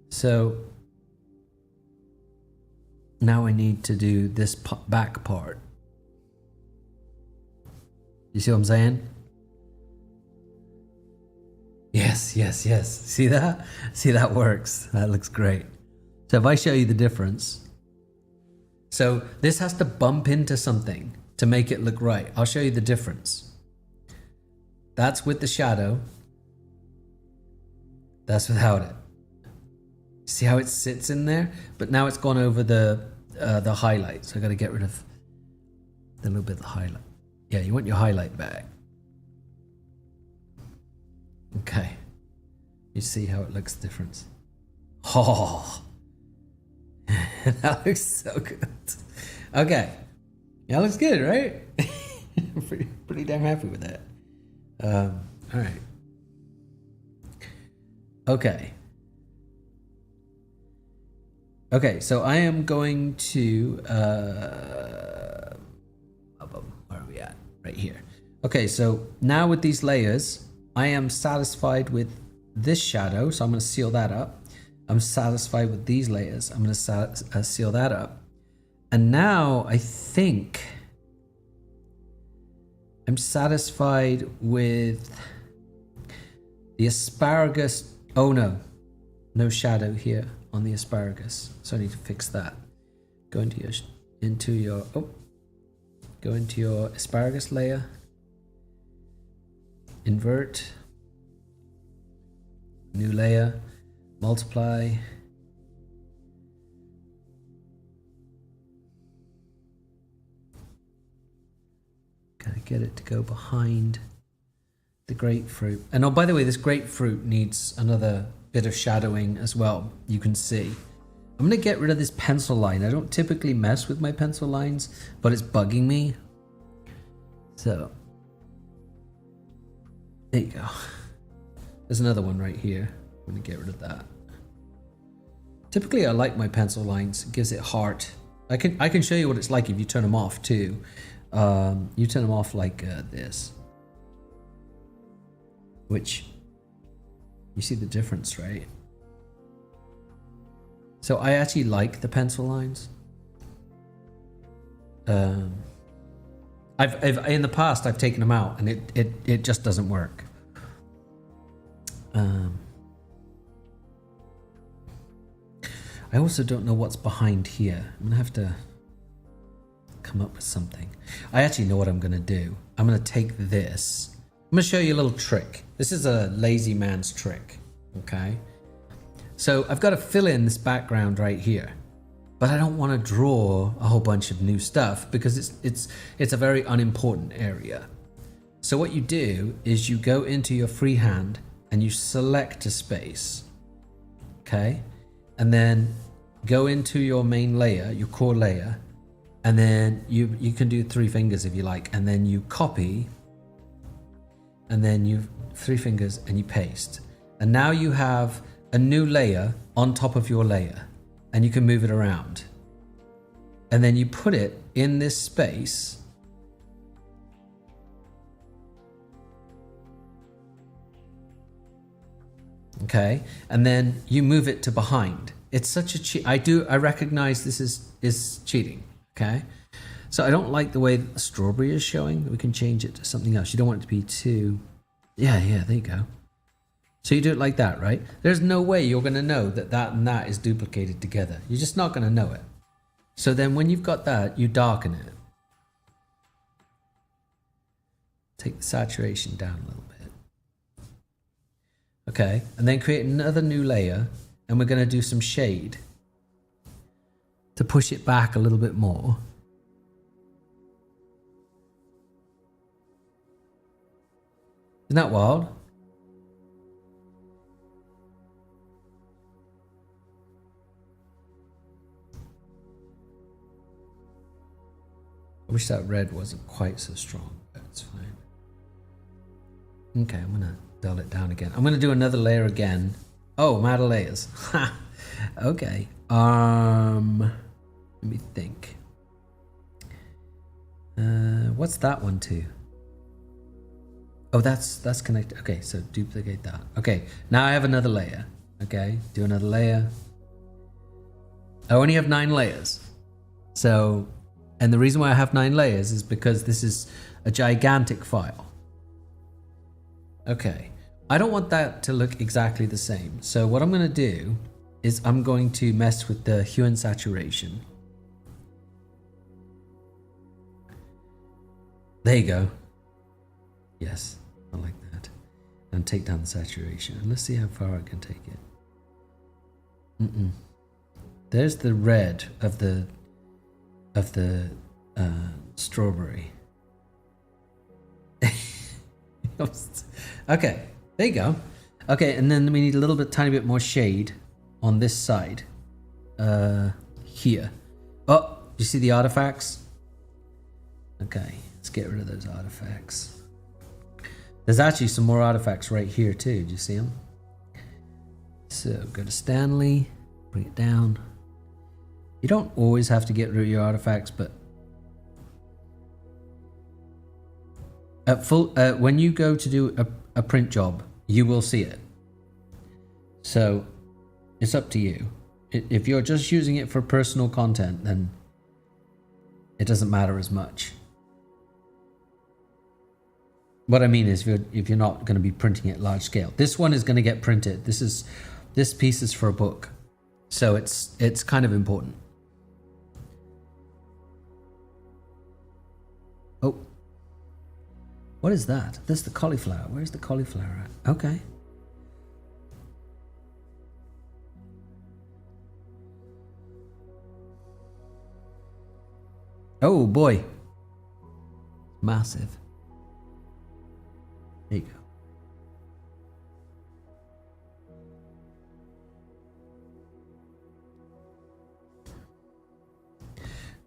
So, now I need to do this back part. You see what I'm saying? Yes, yes, yes. See that? See, that works. That looks great. So if I show you the difference. So this has to bump into something to make it look right. I'll show you the difference. That's with the shadow. That's without it. See how it sits in there? But now it's gone over the highlight. So I got to get rid of the little bit of the highlight. Yeah, you want your highlight back. Okay. You see how it looks different? Oh, that looks so good. Okay. Yeah, looks good, right? pretty damn happy with that. All right. Okay. Okay, so I am going to, where are we at? Right here. Okay, so now with these layers, I am satisfied with this shadow, so I'm going to seal that up. I'm satisfied with these layers. I'm going to seal that up. And now I think I'm satisfied with the asparagus. Oh no, no shadow here on the asparagus. So I need to fix that. Go into your asparagus layer. Invert, new layer, multiply. Gotta get it to go behind the grapefruit. And oh, by the way, this grapefruit needs another bit of shadowing as well. You can see. I'm gonna get rid of this pencil line. I don't typically mess with my pencil lines, but it's bugging me. So there you go. There's another one right here. I'm gonna get rid of that. Typically I like my pencil lines. It gives it heart. I can show you what it's like if you turn them off too. You turn them off like this. Which, you see the difference, right? So I actually like the pencil lines. I've in the past I've taken them out and it just doesn't work. I also don't know what's behind here. I'm gonna have to come up with something. I actually know what I'm gonna do. I'm gonna take this. I'm gonna show you a little trick. This is a lazy man's trick, okay? So I've got to fill in this background right here, but I don't want to draw a whole bunch of new stuff because it's a very unimportant area. So what you do is you go into your freehand and you select a space, okay? And then go into your main layer, your core layer, and then you can do 3 fingers if you like, and then you copy, and then you 3 fingers and you paste. And now you have a new layer on top of your layer, and you can move it around. And then you put it in this space. Okay, and then you move it to behind. It's such a cheat. I recognize this is cheating. Okay, so I don't like the way that the strawberry is showing. We can change it to something else. You don't want it to be too. Yeah, there you go. So you do it like that, right? There's no way you're going to know that that and that is duplicated together. You're just not going to know it. So then when you've got that, you darken it. Take the saturation down a little bit. Okay, and then create another new layer, and we're going to do some shade to push it back a little bit more. Isn't that wild? I wish that red wasn't quite so strong, but it's fine. Okay, I'm gonna dull it down again. I'm gonna do another layer again. Oh, I'm out of layers. Okay. Let me think. What's that one to? Oh, that's connected. Okay, so duplicate that. Okay, now I have another layer. Okay, do another layer. I only have 9 layers. So, and the reason why I have 9 layers is because this is a gigantic file. Okay, I don't want that to look exactly the same. So what I'm going to do is I'm going to mess with the hue and saturation. There you go. Yes, I like that. And take down the saturation. And let's see how far I can take it. There's the red of the strawberry. Okay, there you go. Okay, and then we need a little bit, tiny bit more shade on this side. Here. Oh, you see the artifacts? Okay, let's get rid of those artifacts. There's actually some more artifacts right here too. Do you see them? So go to Stanley, bring it down. You don't always have to get rid of your artifacts, but when you go to do a print job, you will see it. So it's up to you. If you're just using it for personal content, then it doesn't matter as much. What I mean is if you're not going to be printing it large scale. This one is going to get printed. This piece is for a book. So it's kind of important. Oh. What is that? That's the cauliflower. Where's the cauliflower at? Okay. Oh boy. Massive. There you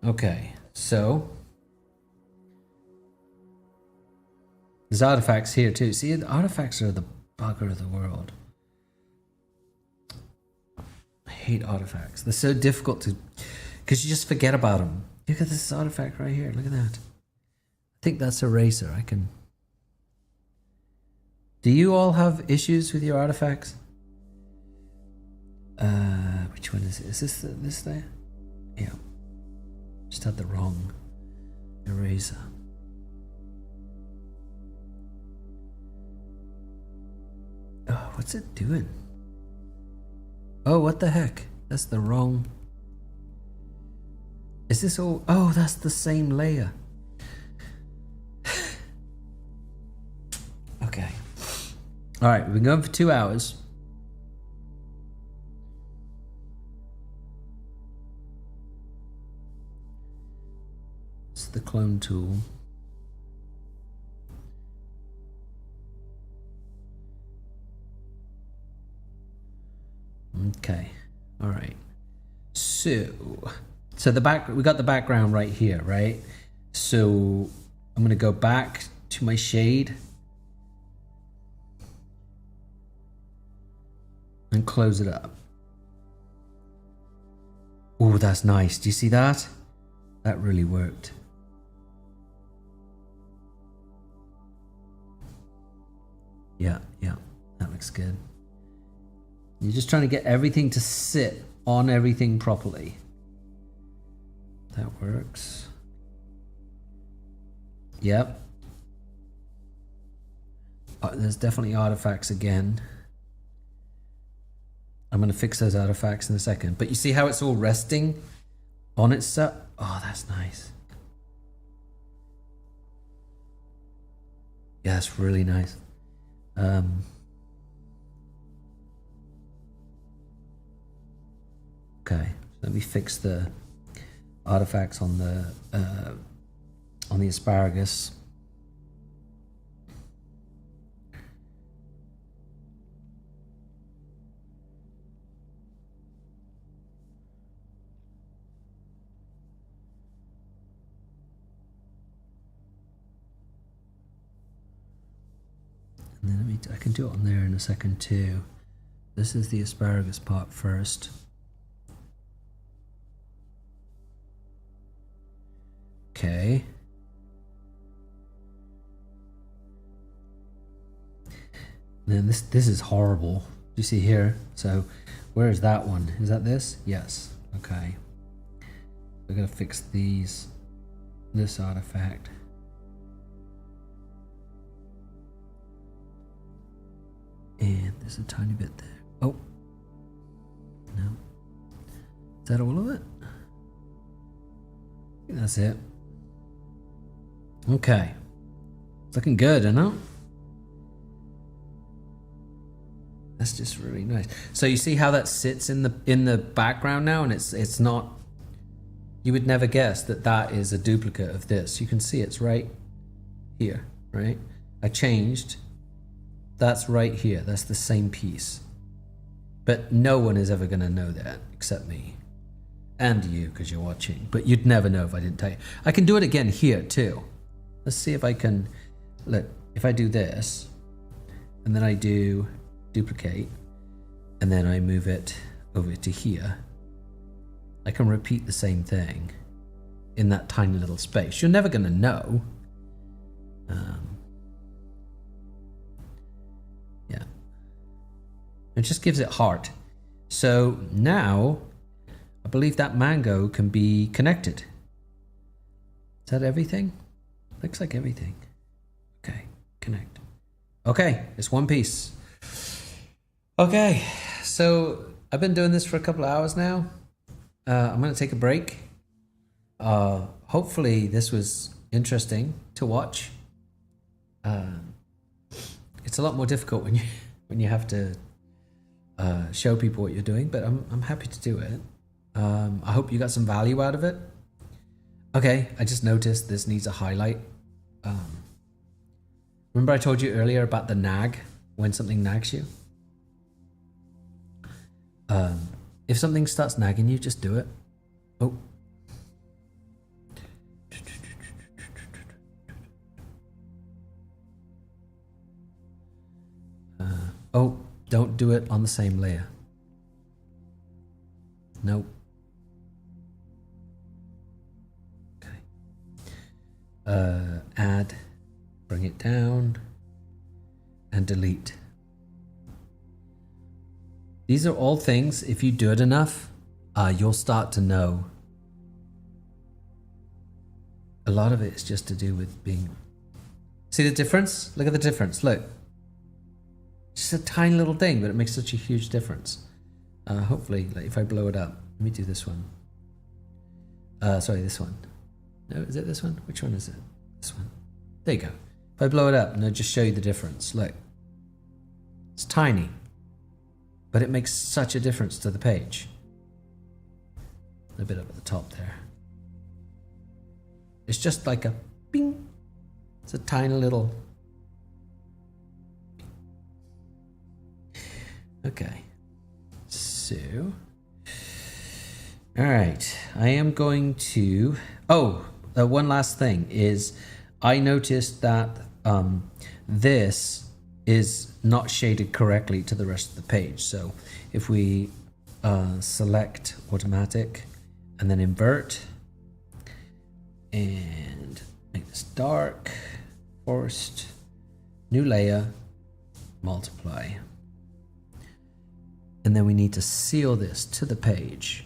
go. Okay, so there's artifacts here too. See, the artifacts are the bugger of the world. I hate artifacts. They're so difficult to, because you just forget about them. Look at this artifact right here. Look at that. I think that's eraser. I can. Do you all have issues with your artifacts? Which one is it? Is this there? Yeah. Just had the wrong eraser. Oh, what's it doing? Oh, what the heck? That's the wrong. Is this all? Oh, that's the same layer. Okay. All right, we've been going for 2 hours. It's the clone tool. Okay. All right. So the we got the background right here, right? So I'm gonna go back to my shade and close it up. Oh, that's nice. Do you see that? That really worked. Yeah, that looks good. You're just trying to get everything to sit on everything properly. That works. Yep. There's definitely artifacts again. I'm going to fix those artifacts in a second. But you see how it's all resting on itself? Oh, that's nice. Yeah, it's really nice. Okay, let me fix the artifacts on the asparagus. And then I can do it on there in a second too. This is the asparagus part first. Okay. Then this is horrible. You see here? So where is that one? Is that this? Yes. Okay. We're gonna fix this artifact. And there's a tiny bit there. Oh. No. Is that all of it? I think that's it. Okay. It's looking good, isn't it? That's just really nice. So you see how that sits in the background now, and it's not. You would never guess that is a duplicate of this. You can see it's right here, right? I changed. That's right here. That's the same piece. But no one is ever going to know that except me. And you, because you're watching. But you'd never know if I didn't tell you. I can do it again here, too. Let's see if I can... Look, if I do this, and then I do duplicate, and then I move it over to here, I can repeat the same thing in that tiny little space. You're never going to know. Yeah. It just gives it heart. So now, I believe that mango can be connected. Is that everything? Looks like everything. Okay, connect. Okay, it's one piece. Okay, so I've been doing this for a couple of hours now. I'm going to take a break. Hopefully this was interesting to watch. It's a lot more difficult when you have to show people what you're doing, but I'm happy to do it. I hope you got some value out of it. Okay, I just noticed this needs a highlight. Remember I told you earlier about the nag, when something nags you? If something starts nagging you, just do it. Oh. Oh, don't do it on the same layer. Nope. Okay. Add, bring it down, and delete. These are all things, if you do it enough, you'll start to know. A lot of it is just to do with being... See the difference? Look at the difference, look. It's just a tiny little thing, but it makes such a huge difference. Hopefully, like if I blow it up, let me do this one. Sorry, this one. No, is it this one? Which one is it? This one. There you go. If I blow it up, and I'll just show you the difference. Look, it's tiny, but it makes such a difference to the page. A bit up at the top there. It's just like a bing. It's a tiny little. Okay. So, all right. I am going to. Oh, one last thing is, I noticed that this is not shaded correctly to the rest of the page. So, if we select automatic and then invert and make this dark, forced, new layer, multiply. And then we need to seal this to the page.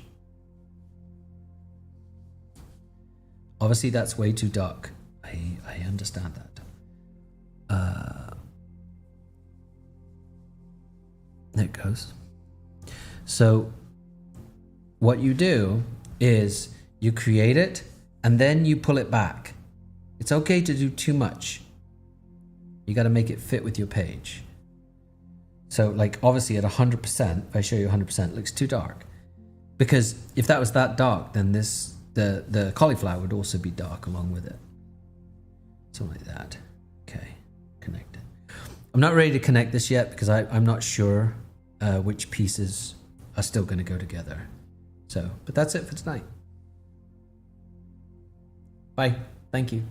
Obviously that's way too dark. I understand that. There it goes. So what you do is you create it and then you pull it back. It's okay to do too much. You got to make it fit with your page. So like obviously at 100%, if I show you 100%, it looks too dark. Because if that was that dark, then the cauliflower would also be dark along with it. Something like that. Okay, connect it. I'm not ready to connect this yet because I'm not sure which pieces are still going to go together. So, but that's it for tonight. Bye. Thank you.